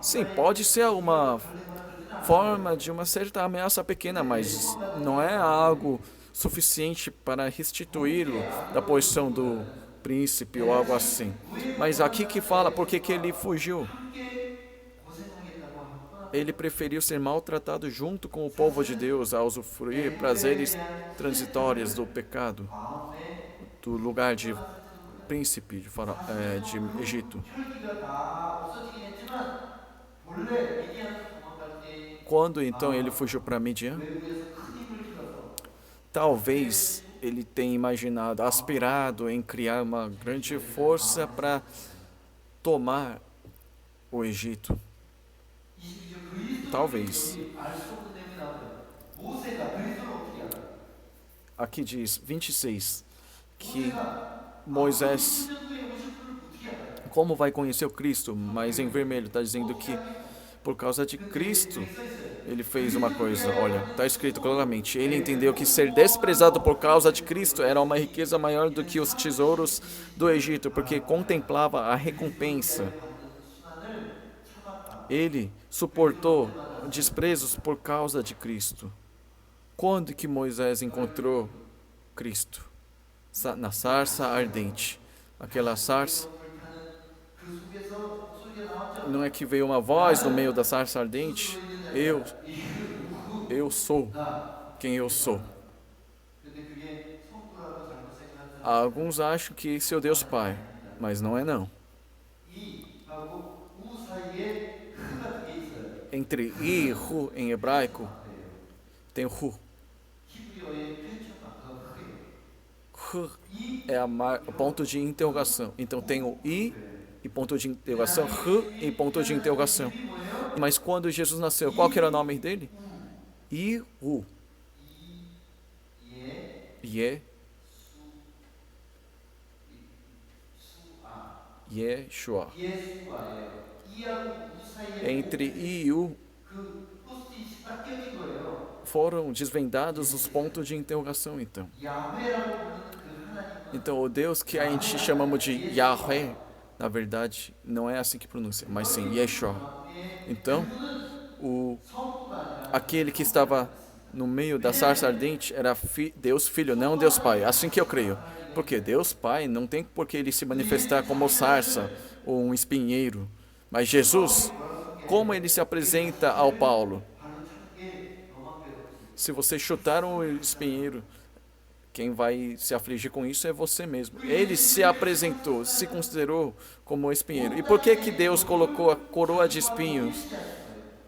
Sim, pode ser uma forma de uma certa ameaça pequena, mas não é algo suficiente para restituí-lo da posição do príncipe ou algo assim. Mas aqui que fala por que ele fugiu. Ele preferiu ser maltratado junto com o povo de Deus a usufruir prazeres transitórios do pecado, do lugar de príncipe de Egito. Quando então ele fugiu para Midian? Talvez ele tenha imaginado, aspirado em criar uma grande força para tomar o Egito. Talvez. Aqui diz, 26, que Moisés, como vai conhecer o Cristo? Mas em vermelho está dizendo que por causa de Cristo, ele fez uma coisa, olha, está escrito claramente, ele entendeu que ser desprezado por causa de Cristo era uma riqueza maior do que os tesouros do Egito, porque contemplava a recompensa. Ele suportou desprezos por causa de Cristo. Quando que Moisés encontrou Cristo? Na sarça ardente. Aquela sarça, não é que veio uma voz no meio da sarça ardente? Eu sou quem eu sou. Alguns acham que esse é o Deus Pai, mas não é não. Entre I e Ru em hebraico, tem o Ru. Ru é o ponto de interrogação. Então tem o I e ponto de interrogação, Ru e ponto de interrogação. Mas quando Jesus nasceu, qual que era o nome dele? I-U. Yeshua. Entre I e U foram desvendados os pontos de interrogação, então. Então, o Deus que a gente chamamos de Yahweh, na verdade, não é assim que pronuncia, mas sim Yeshua. Então, aquele que estava no meio da sarça ardente era Deus Filho, não Deus Pai. Assim que eu creio. Porque Deus Pai não tem por que ele se manifestar como sarça ou um espinheiro. Mas Jesus, como ele se apresenta ao Paulo? Se você chutar um espinheiro, quem vai se afligir com isso é você mesmo. Ele se apresentou, se considerou como um espinheiro. E por que que Deus colocou a coroa de espinhos?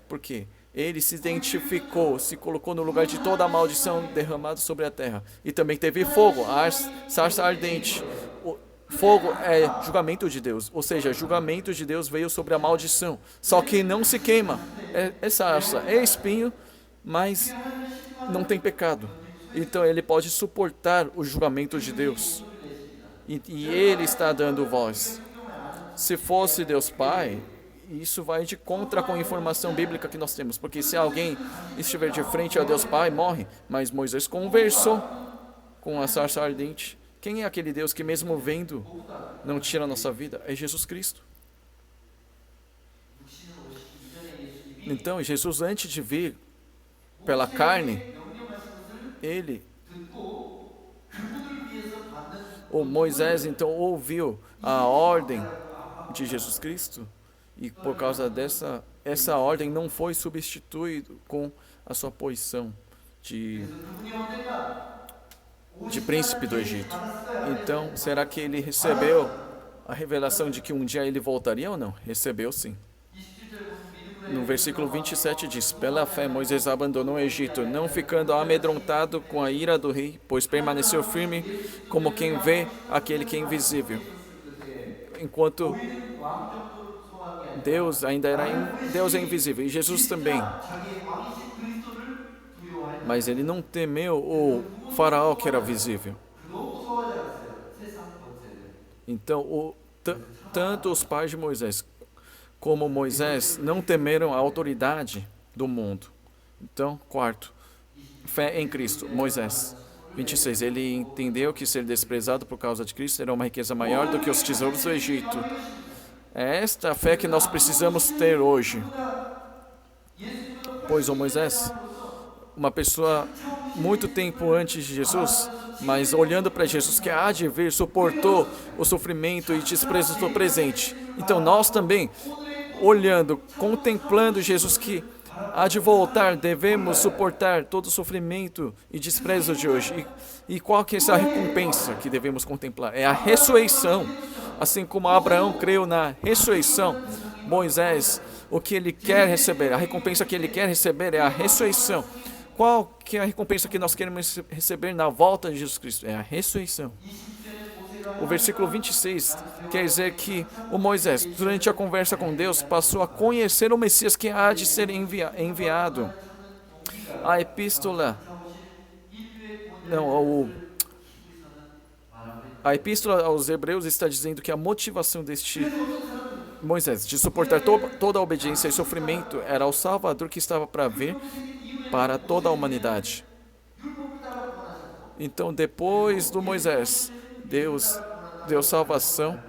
Por quê? Ele se identificou, se colocou no lugar de toda a maldição derramada sobre a terra. E também teve fogo, a sarça ardente. O fogo é julgamento de Deus, ou seja, julgamento de Deus veio sobre a maldição. Só que não se queima, é sarça, é espinho, mas não tem pecado. Então ele pode suportar o julgamento de Deus. E ele está dando voz. Se fosse Deus Pai, isso vai de contra com a informação bíblica que nós temos, porque se alguém estiver de frente a Deus Pai, morre. Mas Moisés conversou com a sarça ardente. Quem é aquele Deus que mesmo vendo não tira a nossa vida? É Jesus Cristo. Então Jesus, antes de vir pela carne, Moisés então ouviu a ordem de Jesus Cristo. E por causa essa ordem não foi substituído com a sua posição de príncipe do Egito. Então, será que ele recebeu a revelação de que um dia ele voltaria ou não? Recebeu sim. No versículo 27 diz: pela fé Moisés abandonou o Egito, não ficando amedrontado com a ira do rei, pois permaneceu firme como quem vê aquele que é invisível. Enquanto Deus ainda era Deus é invisível, e Jesus também. Mas ele não temeu o faraó que era visível. Então, tanto os pais de Moisés como Moisés não temeram a autoridade do mundo. Então, quarto, fé em Cristo. Moisés 26, ele entendeu que ser desprezado por causa de Cristo era uma riqueza maior do que os tesouros do Egito. É esta a fé que nós precisamos ter hoje. Pois o Moisés, uma pessoa muito tempo antes de Jesus, mas olhando para Jesus que há de vir, suportou o sofrimento e desprezo do presente. Então nós também, olhando, contemplando Jesus que há de voltar, devemos suportar todo o sofrimento e desprezo de hoje. E qual que é essa recompensa que devemos contemplar? É a ressurreição. Assim como Abraão creu na ressurreição, Moisés, o que ele quer receber, a recompensa que ele quer receber é a ressurreição. Qual que é a recompensa que nós queremos receber na volta de Jesus Cristo? É a ressurreição. O versículo 26 quer dizer que o Moisés, durante a conversa com Deus, passou a conhecer o Messias que há de ser enviado. A epístola, a epístola aos Hebreus está dizendo que a motivação deste Moisés, de suportar toda a obediência e sofrimento, era o Salvador que estava para vir para toda a humanidade. Então, depois do Moisés, Deus deu salvação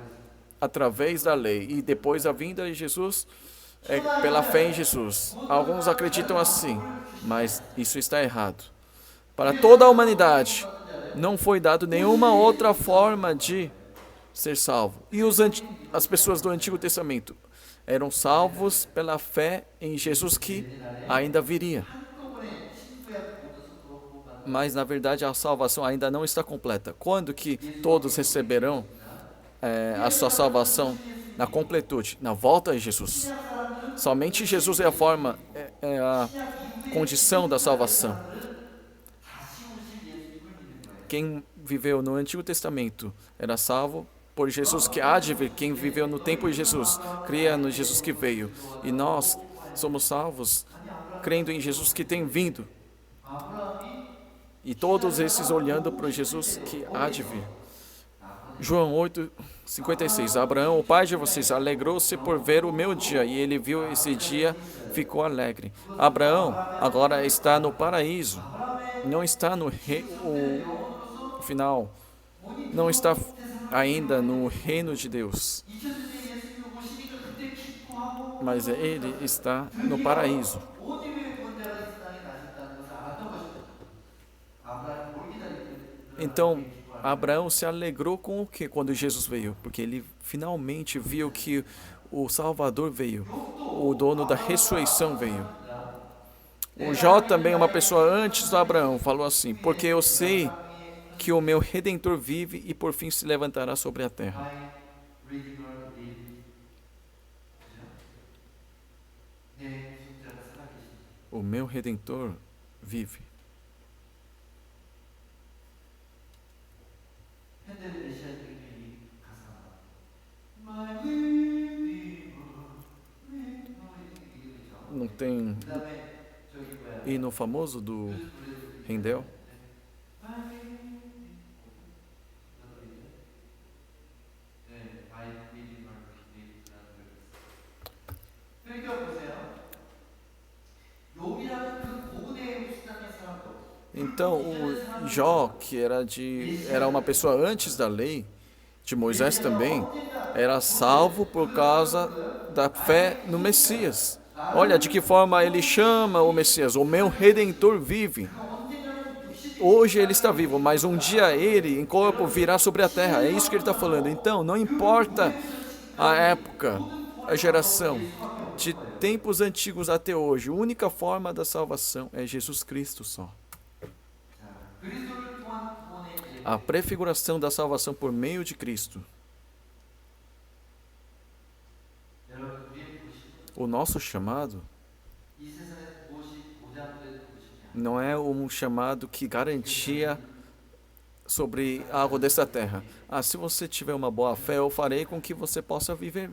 através da lei. E depois a vinda de Jesus é pela fé em Jesus. Alguns acreditam assim, mas isso está errado. Para toda a humanidade, não foi dado nenhuma outra forma de ser salvo. E as pessoas do Antigo Testamento eram salvos pela fé em Jesus que ainda viria. Mas, na verdade, a salvação ainda não está completa. Quando que todos receberão a sua salvação na completude, na volta de Jesus? Somente Jesus é a forma, é a condição da salvação. Quem viveu no Antigo Testamento era salvo por Jesus que há de vir. Quem viveu no tempo de Jesus, cria no Jesus que veio. E nós somos salvos crendo em Jesus que tem vindo. E todos esses olhando para o Jesus que há de vir. João 8:56. Abraão, o pai de vocês, alegrou-se por ver o meu dia, e ele viu esse dia, ficou alegre. Abraão agora está no paraíso, não está no final, não está ainda no reino de Deus, mas ele está no paraíso. Então, Abraão se alegrou com o que quando Jesus veio? Porque ele finalmente viu que o Salvador veio, o dono da ressurreição veio. O Jó também, uma pessoa antes do Abraão, falou assim: porque eu sei que o meu Redentor vive e por fim se levantará sobre a terra. O meu Redentor vive. Não tem hino famoso do Handel? Então, o Jó, que era uma pessoa antes da lei, de Moisés também, era salvo por causa da fé no Messias. Olha de que forma ele chama o Messias: o meu Redentor vive. Hoje ele está vivo, mas um dia ele, em corpo, virá sobre a terra. É isso que ele está falando. Então, não importa a época, a geração, de tempos antigos até hoje, a única forma da salvação é Jesus Cristo só. A prefiguração da salvação por meio de Cristo. O nosso chamado não é um chamado que garantia sobre algo dessa terra. Se você tiver uma boa fé, eu farei com que você possa viver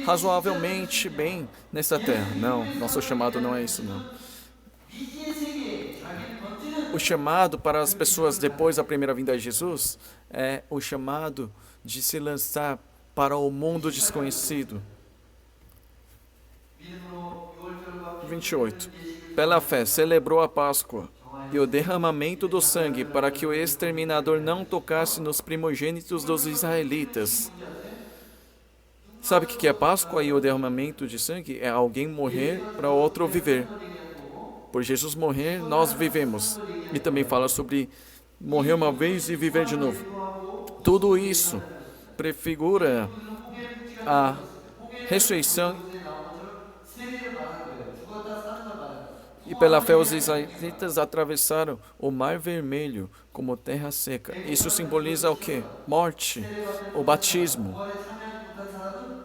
razoavelmente bem nesta terra. Não, nosso chamado não é isso, não. O chamado para as pessoas depois da primeira vinda de Jesus é o chamado de se lançar para o mundo desconhecido. 28. Pela fé, celebrou a Páscoa e o derramamento do sangue para que o exterminador não tocasse nos primogênitos dos israelitas. Sabe o que é Páscoa e o derramamento de sangue? É alguém morrer para outro viver. Por Jesus morrer, nós vivemos. E também fala sobre morrer uma vez e viver de novo. Tudo isso prefigura a ressurreição. E pela fé os israelitas atravessaram o Mar Vermelho como terra seca. Isso simboliza o quê? Morte, o batismo.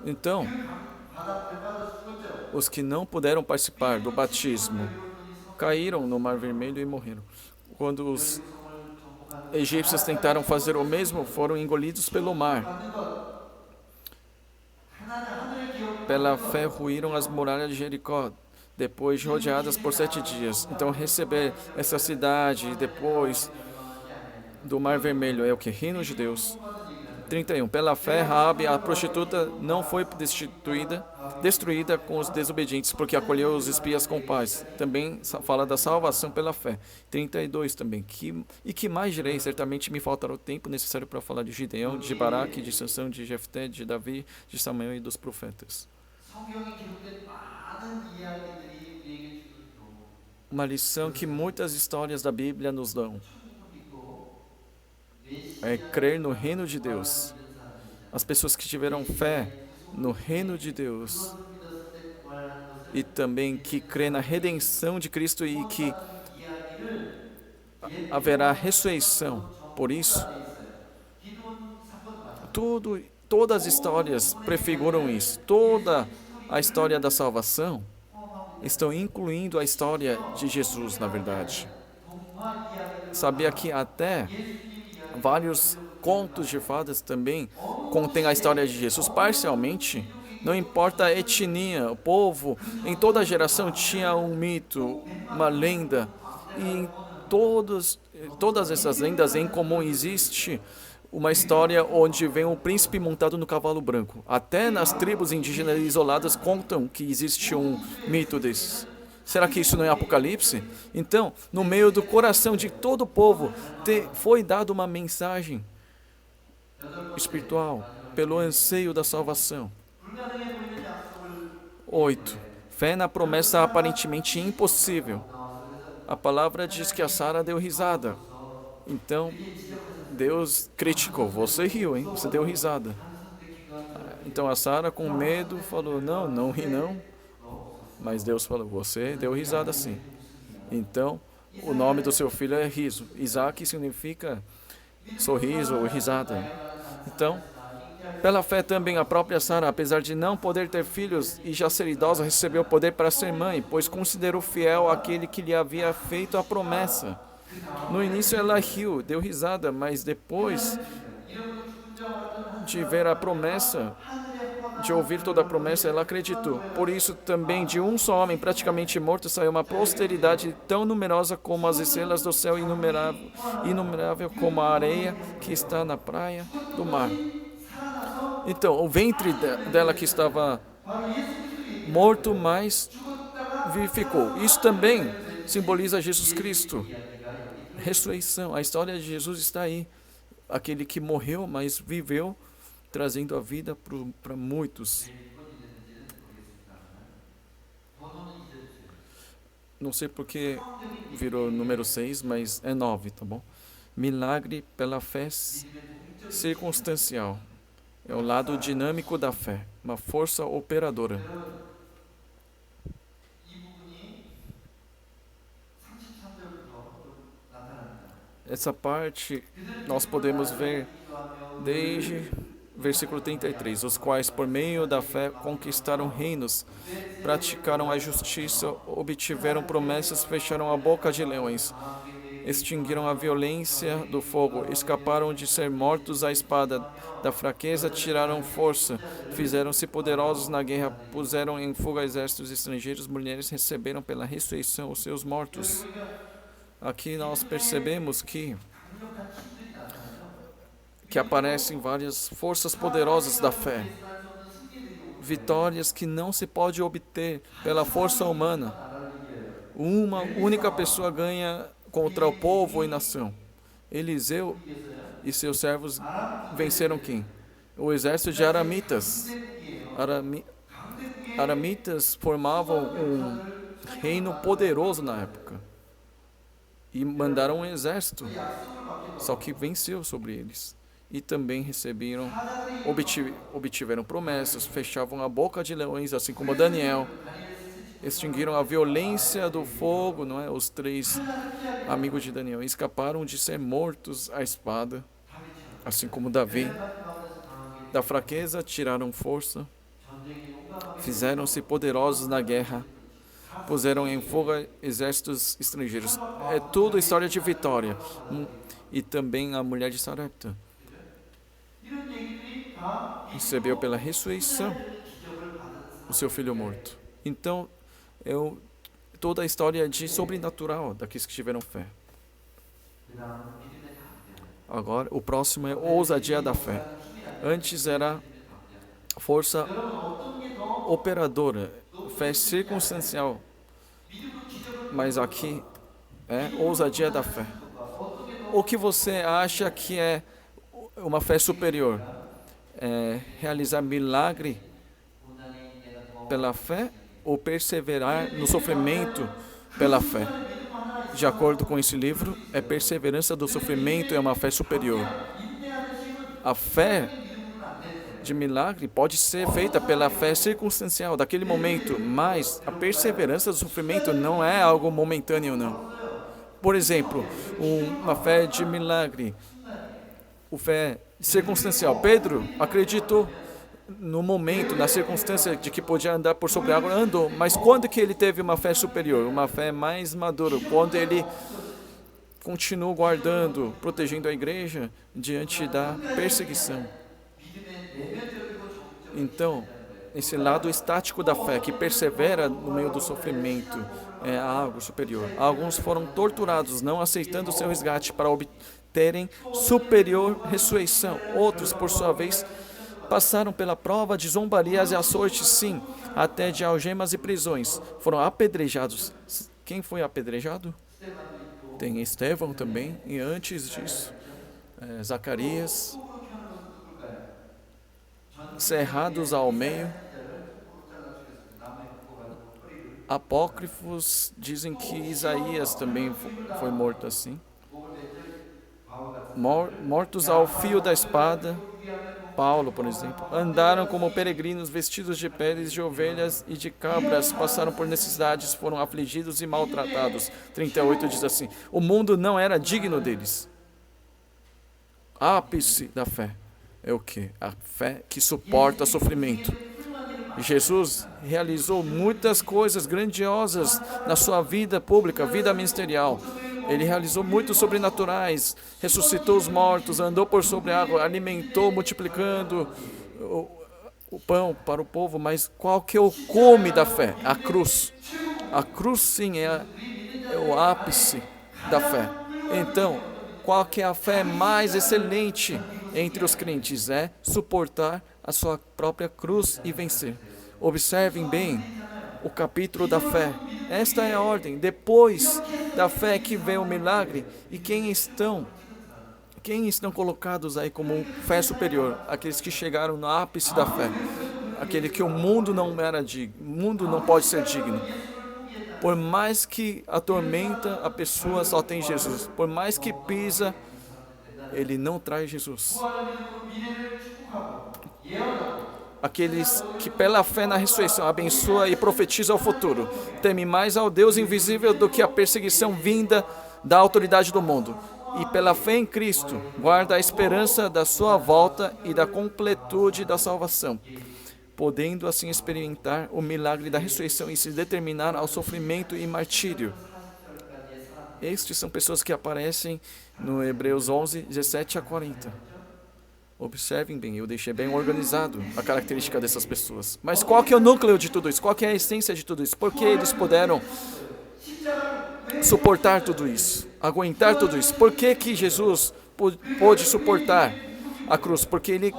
Então, os que não puderam participar do batismo caíram no Mar Vermelho e morreram. Quando os egípcios tentaram fazer o mesmo, foram engolidos pelo mar. Pela fé ruíram as muralhas de Jericó, depois rodeadas por 7 dias. Então receber essa cidade depois do Mar Vermelho é o que? Reino de Deus. 31. Pela fé, Raabe, a prostituta, não foi destruída com os desobedientes, porque acolheu os espias com paz. Também fala da salvação pela fé. 32 também. Que mais direi? Certamente me faltará o tempo necessário para falar de Gideão, de Baraque, de Sansão, de Jefté, de Davi, de Samuel e dos profetas. Uma lição que muitas histórias da Bíblia nos dão é crer no reino de Deus. As pessoas que tiveram fé no reino de Deus e também que crê na redenção de Cristo e que haverá ressurreição. Por isso, todas as histórias prefiguram isso. Toda a história da salvação estão incluindo a história de Jesus, na verdade. Sabia que até vários contos de fadas também contêm a história de Jesus parcialmente? Não importa a etnia, o povo, em toda geração tinha um mito, uma lenda. E em todas essas lendas em comum existe uma história onde vem um príncipe montado no cavalo branco. Até nas tribos indígenas isoladas contam que existe um mito desses. Será que isso não é Apocalipse? Então, no meio do coração de todo o povo, foi dada uma mensagem espiritual pelo anseio da salvação. 8. Fé na promessa aparentemente impossível. A palavra diz que a Sara deu risada. Então, Deus criticou. Você riu, hein? Você deu risada. Então a Sara, com medo, falou, não ri não. Mas Deus falou, você deu risada sim. Então, o nome do seu filho é riso. Isaac significa sorriso ou risada. Então, pela fé também a própria Sara, apesar de não poder ter filhos e já ser idosa, recebeu poder para ser mãe, pois considerou fiel aquele que lhe havia feito a promessa. No início ela riu, deu risada, mas depois de ver a promessa, de ouvir toda a promessa, ela acreditou. Por isso também de um só homem praticamente morto saiu uma posteridade tão numerosa como as estrelas do céu, inumerável como a areia que está na praia do mar. Então, o ventre dela que estava morto, mas vivificou. Isso também simboliza Jesus Cristo. Ressurreição. A história de Jesus está aí. Aquele que morreu, mas viveu, trazendo a vida para muitos. Não sei porque virou número 6, mas é 9, tá bom? Milagre pela fé circunstancial. É o lado dinâmico da fé, uma força operadora. Essa parte nós podemos ver desde versículo 33, os quais por meio da fé conquistaram reinos, praticaram a justiça, obtiveram promessas, fecharam a boca de leões, extinguiram a violência do fogo, escaparam de ser mortos à espada, da fraqueza tiraram força, fizeram-se poderosos na guerra, puseram em fuga exércitos estrangeiros, mulheres receberam pela ressurreição os seus mortos. Aqui nós percebemos que aparecem várias forças poderosas da fé, vitórias que não se pode obter pela força humana. Uma única pessoa ganha contra o povo e nação. Eliseu e seus servos venceram quem? O exército de aramitas. Aramitas formavam um reino poderoso na época e mandaram um exército, só que venceu sobre eles. E também obtiveram promessas, fechavam a boca de leões, assim como Daniel, extinguiram a violência do fogo, não é? Os 3 amigos de Daniel escaparam de ser mortos à espada, assim como Davi. Da fraqueza tiraram força, fizeram-se poderosos na guerra, puseram em fuga exércitos estrangeiros. É tudo história de vitória. E também a mulher de Sarepta recebeu pela ressurreição o seu filho morto. Então, toda a história de sobrenatural daqueles que tiveram fé. Agora, o próximo é ousadia da fé. Antes era força operadora, fé circunstancial. Mas aqui é ousadia da fé. O que você acha que é uma fé superior? É realizar milagre pela fé ou perseverar no sofrimento pela fé? De acordo com esse livro, é perseverança do sofrimento, é uma fé superior. A fé de milagre pode ser feita pela fé circunstancial daquele momento, mas a perseverança do sofrimento não é algo momentâneo, não. Por exemplo, uma fé de milagre, a fé circunstancial. Pedro acreditou no momento, na circunstância de que podia andar por sobre a água, andou, mas quando que ele teve uma fé superior, uma fé mais madura? Quando ele continuou guardando, protegendo a igreja diante da perseguição. Então, esse lado estático da fé, que persevera no meio do sofrimento, é algo superior. Alguns foram torturados, não aceitando o seu resgate para obterem superior ressurreição. Outros, por sua vez, passaram pela prova de zombarias e açoites, sim, até de algemas e prisões. Foram apedrejados. Quem foi apedrejado? Tem Estevão também, e antes disso, Zacarias, cerrados ao meio. Apócrifos dizem que Isaías também foi morto assim. Mortos ao fio da espada. Paulo, por exemplo, andaram como peregrinos vestidos de peles de ovelhas e de cabras, passaram por necessidades, foram afligidos e maltratados. 38 diz assim: o mundo não era digno deles. Ápice da fé é o quê? A fé que suporta sofrimento. Jesus realizou muitas coisas grandiosas na sua vida pública, vida ministerial. Ele realizou muitos sobrenaturais, ressuscitou os mortos, andou por sobre a água, alimentou, multiplicando o pão para o povo. Mas qual que é o cume da fé? A cruz. A cruz, sim, é o ápice da fé. Então, qual que é a fé mais excelente entre os crentes? É suportar a sua própria cruz e vencer. Observem bem o capítulo da fé. Esta é a ordem. Depois da fé que vem o milagre. E quem estão colocados aí como fé superior? Aqueles que chegaram no ápice da fé. Aquele que o mundo não era digno. O mundo não pode ser digno. Por mais que atormenta, a pessoa só tem Jesus. Por mais que pisa, ele não traz Jesus. Aqueles que pela fé na ressurreição abençoa e profetiza o futuro. Teme mais ao Deus invisível do que a perseguição vinda da autoridade do mundo. E pela fé em Cristo, guarda a esperança da sua volta e da completude da salvação, podendo assim experimentar o milagre da ressurreição e se determinar ao sofrimento e martírio. Estes são pessoas que aparecem no Hebreus 11, 17 a 40. Observem bem, eu deixei bem organizado a característica dessas pessoas. Mas qual que é o núcleo de tudo isso? Qual que é a essência de tudo isso? Por que eles puderam suportar tudo isso? Aguentar tudo isso? Por que que Jesus pôde suportar a cruz? Porque ele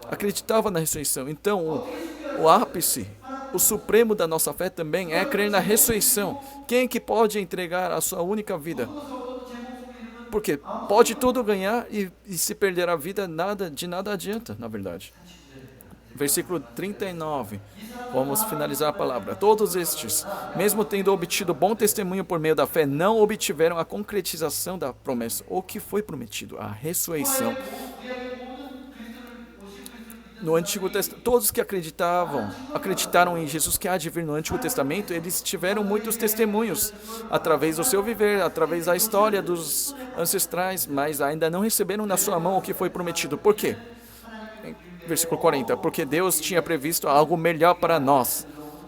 acreditava na ressurreição. Então, o ápice, o supremo da nossa fé também é crer na ressurreição. Quem é que pode entregar a sua única vida? Porque pode tudo ganhar e se perder a vida, de nada adianta, na verdade. Versículo 39. Vamos finalizar a palavra. Todos estes, mesmo tendo obtido bom testemunho por meio da fé, não obtiveram a concretização da promessa. O que foi prometido? A ressurreição. No Antigo Testamento, todos que acreditaram em Jesus que há de vir no Antigo Testamento, eles tiveram muitos testemunhos através do seu viver, através da história dos ancestrais, mas ainda não receberam na sua mão o que foi prometido. Por quê? Versículo 40. Porque Deus tinha previsto algo melhor para nós,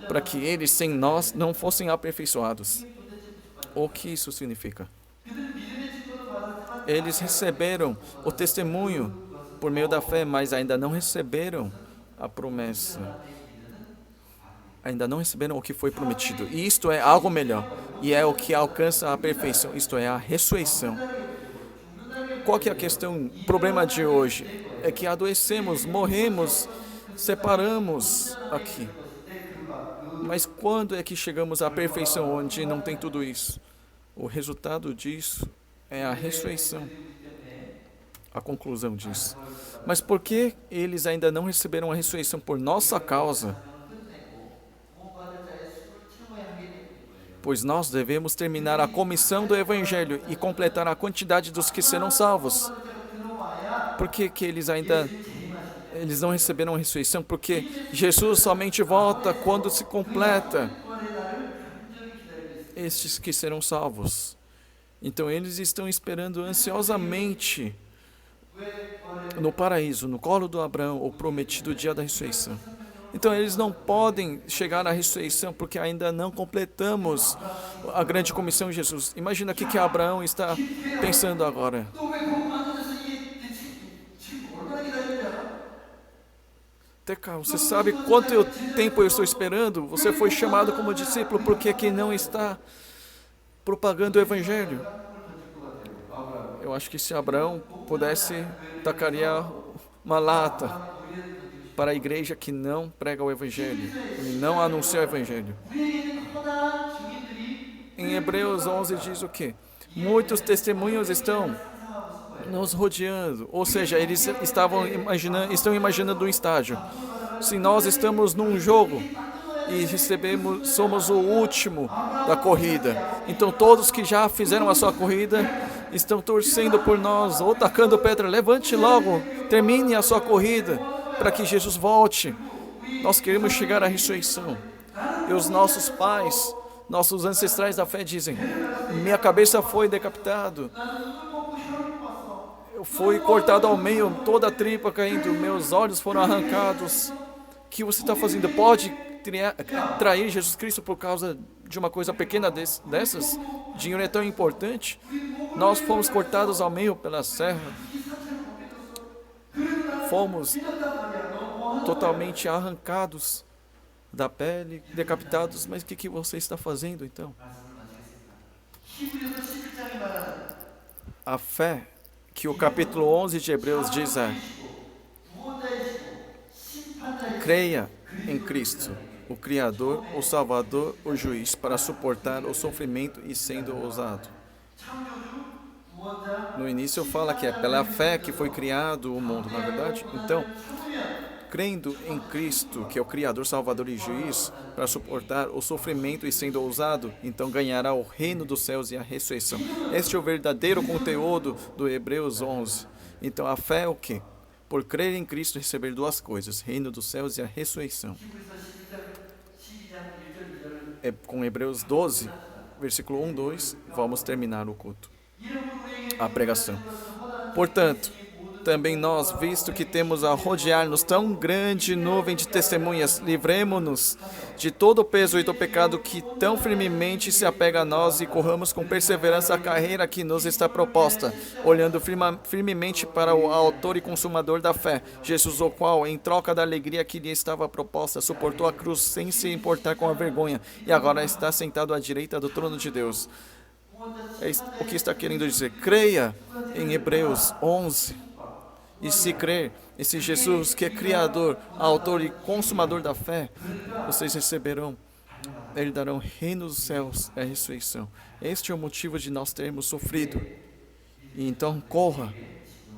para que eles sem nós não fossem aperfeiçoados. O que isso significa? Eles receberam o testemunho por meio da fé, mas ainda não receberam a promessa. Ainda não receberam o que foi prometido. E isto é algo melhor. E é o que alcança a perfeição. Isto é a ressurreição. Qual que é a questão, o problema de hoje? é que adoecemos, morremos, separamos aqui. Mas quando é que chegamos à perfeição onde não tem tudo isso? O resultado disso é a ressurreição, a conclusão disso. Mas por que eles ainda não receberam a ressurreição por nossa causa? Pois nós devemos terminar a comissão do Evangelho e completar a quantidade dos que serão salvos. Por que eles não receberam a ressurreição? Porque Jesus somente volta quando se completa estes que serão salvos. Então eles estão esperando ansiosamente no paraíso, no colo do Abraão, o prometido dia da ressurreição. Então eles não podem chegar à ressurreição porque ainda não completamos a grande comissão de Jesus. Imagina o que Abraão está pensando agora. Teca, você sabe quanto tempo eu estou esperando? Você foi chamado como discípulo, por que não está propagando o Evangelho? Eu acho que se Abraão pudesse, tacaria uma lata para a igreja que não prega o Evangelho e não anuncia o Evangelho. Em Hebreus 11 diz o quê? Muitos testemunhos estão nos rodeando, ou seja, eles estão imaginando um estágio. Se nós estamos num jogo e somos o último da corrida, então todos que já fizeram a sua corrida estão torcendo por nós, ou tacando pedra. Levante logo, termine a sua corrida, para que Jesus volte. Nós queremos chegar à ressurreição. E os nossos pais, nossos ancestrais da fé dizem: minha cabeça foi decapitada, eu fui cortado ao meio, toda a tripa caindo, meus olhos foram arrancados. O que você está fazendo? Pode trair Jesus Cristo por causa de uma coisa pequena dessas? Dinheiro é tão importante? Nós fomos cortados ao meio pela serra. Fomos totalmente arrancados da pele, decapitados. Mas o que você está fazendo então? A fé que o capítulo 11 de Hebreus diz é: creia em Cristo, o Criador, o Salvador, o Juiz, para suportar o sofrimento e sendo ousado. No início fala que é pela fé que foi criado o mundo, na verdade. Então, crendo em Cristo, que é o Criador, Salvador e Juiz, para suportar o sofrimento e sendo ousado, então ganhará o reino dos céus e a ressurreição. Este é o verdadeiro conteúdo do Hebreus 11. Então, a fé é o quê? Por crer em Cristo, receber duas coisas: reino dos céus e a ressurreição. É com Hebreus 12, versículo 1, 2, vamos terminar o culto, a pregação. Portanto, também nós, visto que temos a rodear-nos tão grande nuvem de testemunhas, livremo-nos de todo o peso e do pecado que tão firmemente se apega a nós e corramos com perseverança a carreira que nos está proposta, olhando firmemente para o autor e consumador da fé, Jesus, o qual, em troca da alegria que lhe estava proposta, suportou a cruz sem se importar com a vergonha e agora está sentado à direita do trono de Deus. É o que está querendo dizer. Creia em Hebreus 11. E se crer, esse Jesus que é Criador, autor e consumador da fé, vocês receberão, herdarão o reino dos céus, a ressurreição. Este é o motivo de nós termos sofrido. E então corra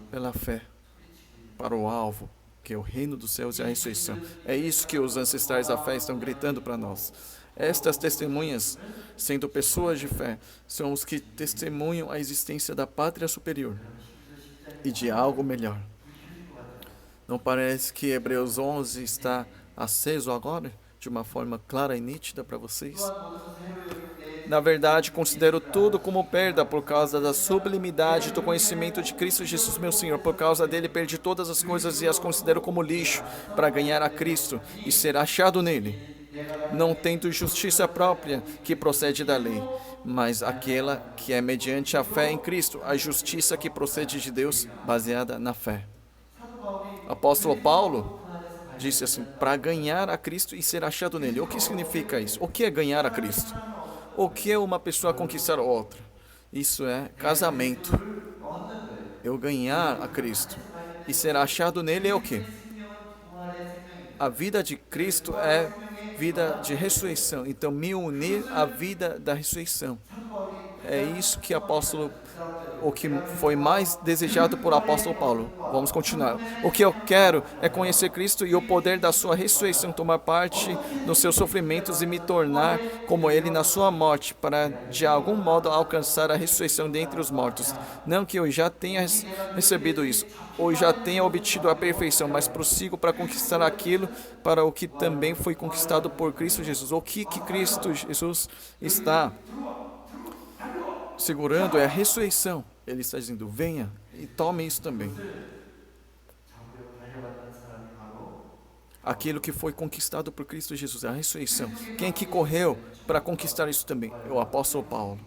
pela fé para o alvo, que é o reino dos céus e a ressurreição. É isso que os ancestrais da fé estão gritando para nós. Estas testemunhas, sendo pessoas de fé, são os que testemunham a existência da pátria superior e de algo melhor. Não parece que Hebreus 11 está aceso agora, de uma forma clara e nítida para vocês? Na verdade, considero tudo como perda por causa da sublimidade do conhecimento de Cristo Jesus, meu Senhor. Por causa dele, perdi todas as coisas e as considero como lixo para ganhar a Cristo e ser achado nele, não tendo justiça própria que procede da lei, mas aquela que é mediante a fé em Cristo, a justiça que procede de Deus, baseada na fé. Apóstolo Paulo disse assim: para ganhar a Cristo e ser achado nele. O que significa isso? O que é ganhar a Cristo? O que é uma pessoa conquistar outra? Isso é casamento. Eu ganhar a Cristo. E ser achado nele é o quê? A vida de Cristo é vida de ressurreição. Então, me unir à vida da ressurreição. É isso que o que foi mais desejado por apóstolo Paulo. Vamos continuar. O que eu quero é conhecer Cristo e o poder da sua ressurreição, tomar parte nos seus sofrimentos e me tornar como ele na sua morte, para de algum modo alcançar a ressurreição dentre os mortos. Não que eu já tenha recebido isso, ou já tenha obtido a perfeição, mas prossigo para conquistar aquilo para o que também foi conquistado por Cristo Jesus. O que Cristo Jesus está segurando é a ressurreição. Ele está dizendo, venha e tome isso também. Aquilo que foi conquistado por Cristo Jesus, a ressurreição. Quem que correu para conquistar isso também? É o apóstolo Paulo.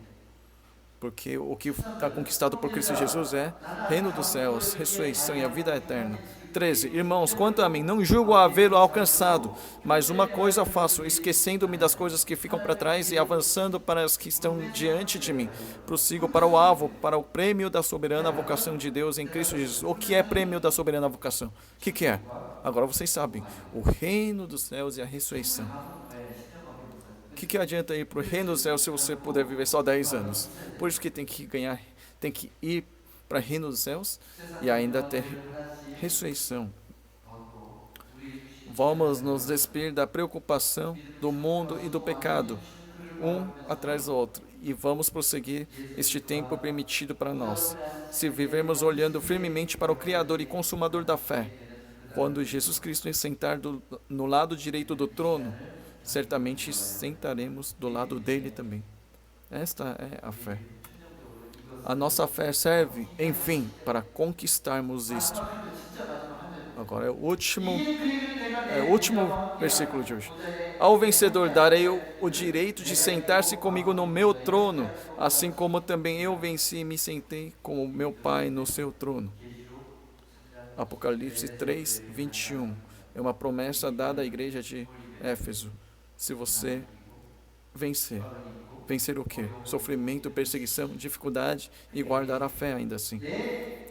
Porque o que está conquistado por Cristo Jesus é reino dos céus, ressurreição e a vida eterna. 13. Irmãos, quanto a mim, não julgo havê-lo alcançado, mas uma coisa faço, esquecendo-me das coisas que ficam para trás e avançando para as que estão diante de mim. Prossigo para o alvo, para o prêmio da soberana vocação de Deus em Cristo Jesus. O que é prêmio da soberana vocação? O que é? Agora vocês sabem. O reino dos céus e a ressurreição. O que adianta ir para o reino dos céus se você puder viver só 10 anos? Por isso que tem que ir para o reino dos céus e ainda ter ressurreição. Vamos nos despir da preocupação do mundo e do pecado, um atrás do outro, e vamos prosseguir este tempo permitido para nós. Se vivermos olhando firmemente para o Criador e Consumador da fé, quando Jesus Cristo sentar no lado direito do trono, certamente sentaremos do lado dele também. Esta é a fé. A nossa fé serve, enfim, para conquistarmos isto. Agora é o último versículo de hoje. Ao vencedor darei o direito de sentar-se comigo no meu trono, assim como também eu venci e me sentei com o meu Pai no seu trono. Apocalipse 3, 21. É uma promessa dada à igreja de Éfeso. Se você vencer o quê? Sofrimento, perseguição, dificuldade e guardar a fé ainda assim.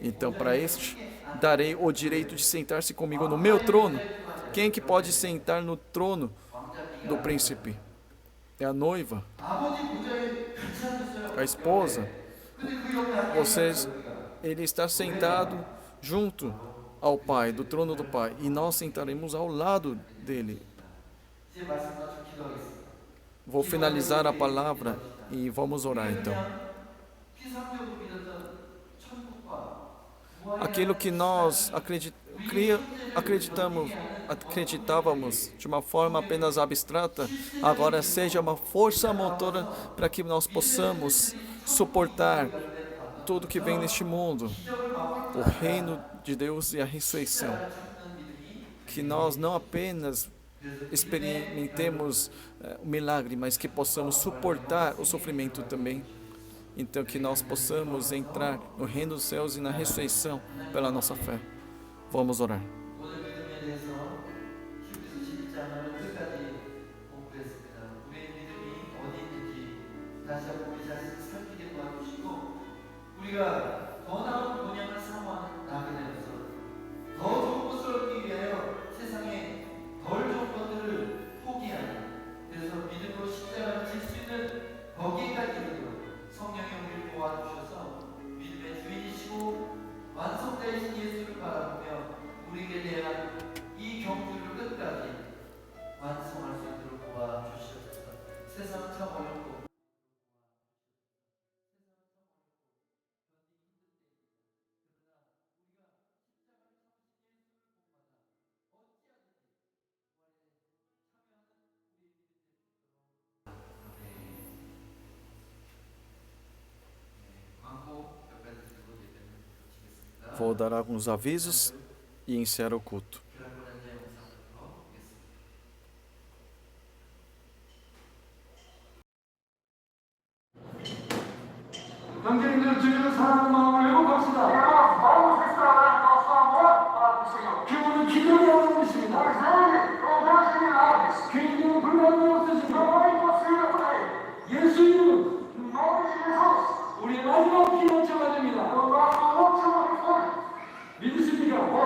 Então, para este, darei o direito de sentar-se comigo no meu trono. Quem que pode sentar no trono do príncipe? É a noiva, a esposa. Ele está sentado junto ao Pai, do trono do Pai, e nós sentaremos ao lado dele. Vou finalizar a palavra e vamos orar então. Aquilo que nós acreditávamos de uma forma apenas abstrata, agora seja uma força motora para que nós possamos suportar tudo que vem neste mundo, o reino de Deus e a ressurreição. Que nós não apenas experimentemos o milagre, mas que possamos suportar o sofrimento também. Então, que nós possamos entrar no reino dos céus e na ressurreição pela nossa fé. Vamos orar. Vou dar alguns avisos e encerrar o culto. 형제님들 주님을 사랑하는 마음을 회복합시다. 그분은 기도를 하는 것입니다. 개인적으로 불만이 없으십니다. 예수님은 우리의 마지막 피난처가 됩니다. 믿으십니까?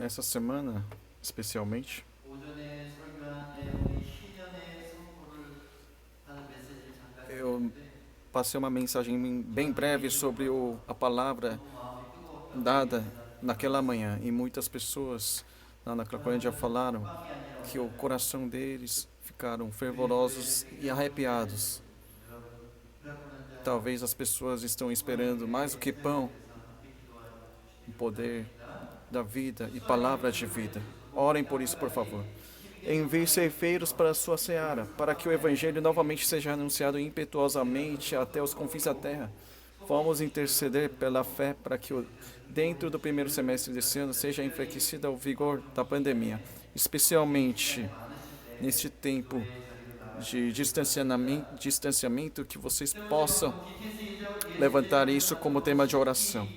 Essa semana, especialmente, 오전에 설교한 내용이 희년의 선포를 하는 메시지를 잠깐 eu 했는데 passei uma mensagem bem breve sobre a palavra 마음이 뜨거웠다고 dada naquela manhã. E muitas pessoas lá na Cracolândia falaram que o coração deles ficaram fervorosos e arrepiados. Talvez as pessoas estão esperando mais do que pão, o poder da vida e palavras de vida. Orem por isso, por favor. Envie ceifeiros para a sua seara, para que o Evangelho novamente seja anunciado impetuosamente até os confins da terra. Vamos interceder pela fé para que dentro do primeiro semestre desse ano seja enfraquecido o vigor da pandemia, especialmente neste tempo de distanciamento, que vocês possam levantar isso como tema de oração.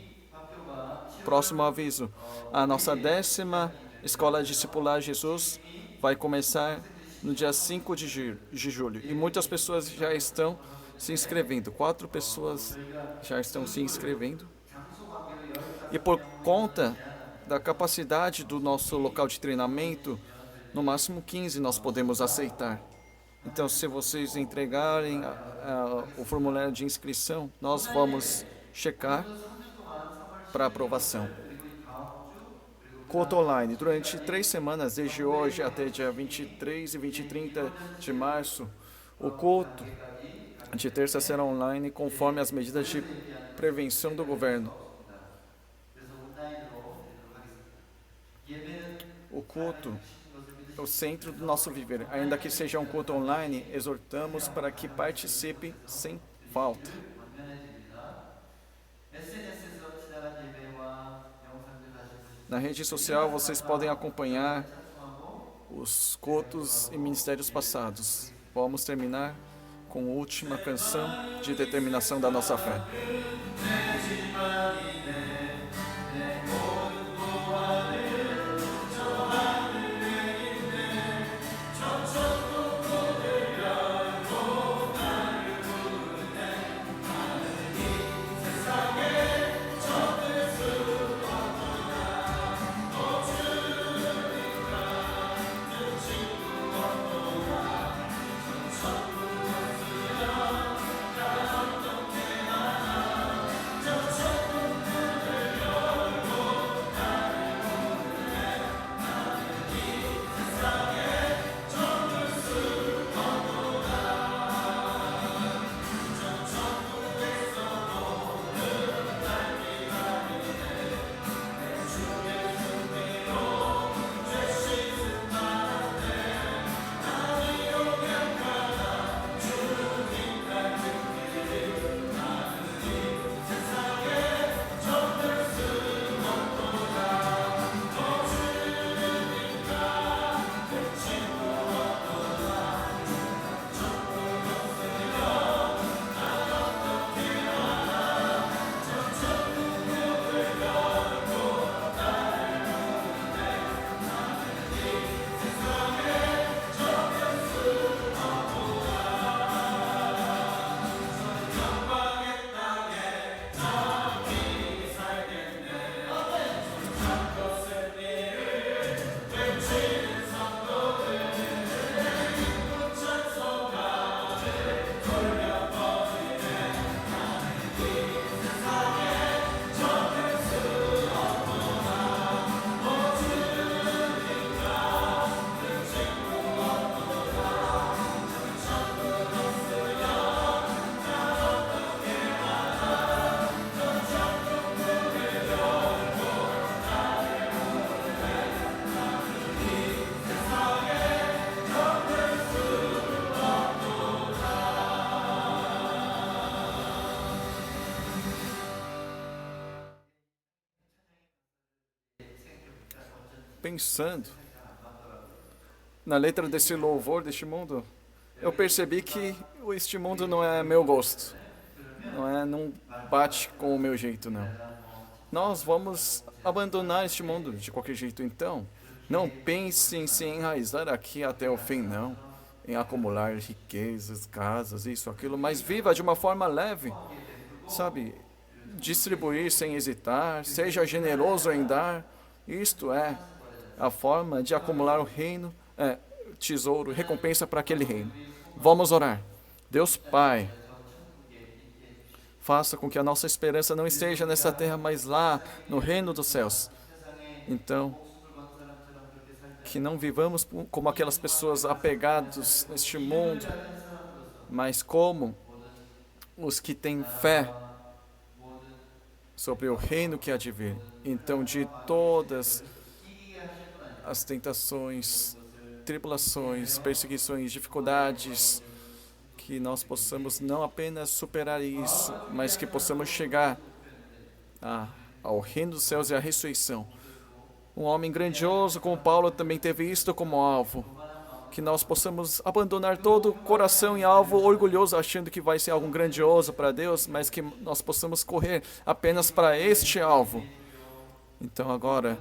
Próximo aviso: a nossa 10ª Escola Discipular Jesus vai começar no dia 5 de julho e muitas pessoas já estão se inscrevendo. 4 pessoas já estão se inscrevendo. E por conta da capacidade do nosso local de treinamento, no máximo 15 nós podemos aceitar. Então, se vocês entregarem o formulário de inscrição, nós vamos checar para aprovação. Culto online. Durante 3 semanas, desde hoje até dia 23 e 30 de março, o culto de terça será online conforme as medidas de prevenção do governo. O culto é o centro do nosso viver. Ainda que seja um culto online, exortamos para que participe sem falta. Na rede social vocês podem acompanhar os cultos e ministérios passados. Vamos terminar com a última canção de determinação da nossa fé. Pensando na letra desse louvor, deste mundo, eu percebi que este mundo não é meu gosto, não bate com o meu jeito, não. Nós vamos abandonar este mundo de qualquer jeito, então. Não pense em se enraizar aqui até o fim, não. Em acumular riquezas, casas, isso, aquilo, mas viva de uma forma leve, sabe? Distribuir sem hesitar, seja generoso em dar. Isto é a forma de acumular o reino, tesouro, recompensa para aquele reino. Vamos orar. Deus Pai, faça com que a nossa esperança não esteja nessa terra, mas lá no reino dos céus. Então, que não vivamos como aquelas pessoas apegadas neste mundo, mas como os que têm fé sobre o reino que há de vir. Então, de todas as tentações, tribulações, perseguições, dificuldades, que nós possamos não apenas superar isso, mas que possamos chegar ao reino dos céus e à ressurreição. Um homem grandioso como Paulo também teve isto como alvo. Que nós possamos abandonar todo o coração e alvo orgulhoso, achando que vai ser algo grandioso para Deus, mas que nós possamos correr apenas para este alvo. Então agora,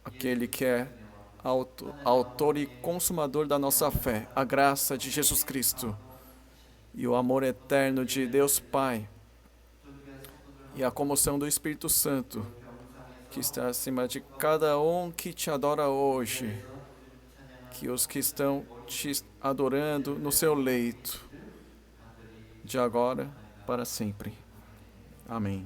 aquele que é autor e consumador da nossa fé, a graça de Jesus Cristo e o amor eterno de Deus Pai e a comoção do Espírito Santo, que está acima de cada um que te adora hoje, que os que estão te adorando no seu leito, de agora para sempre. Amém.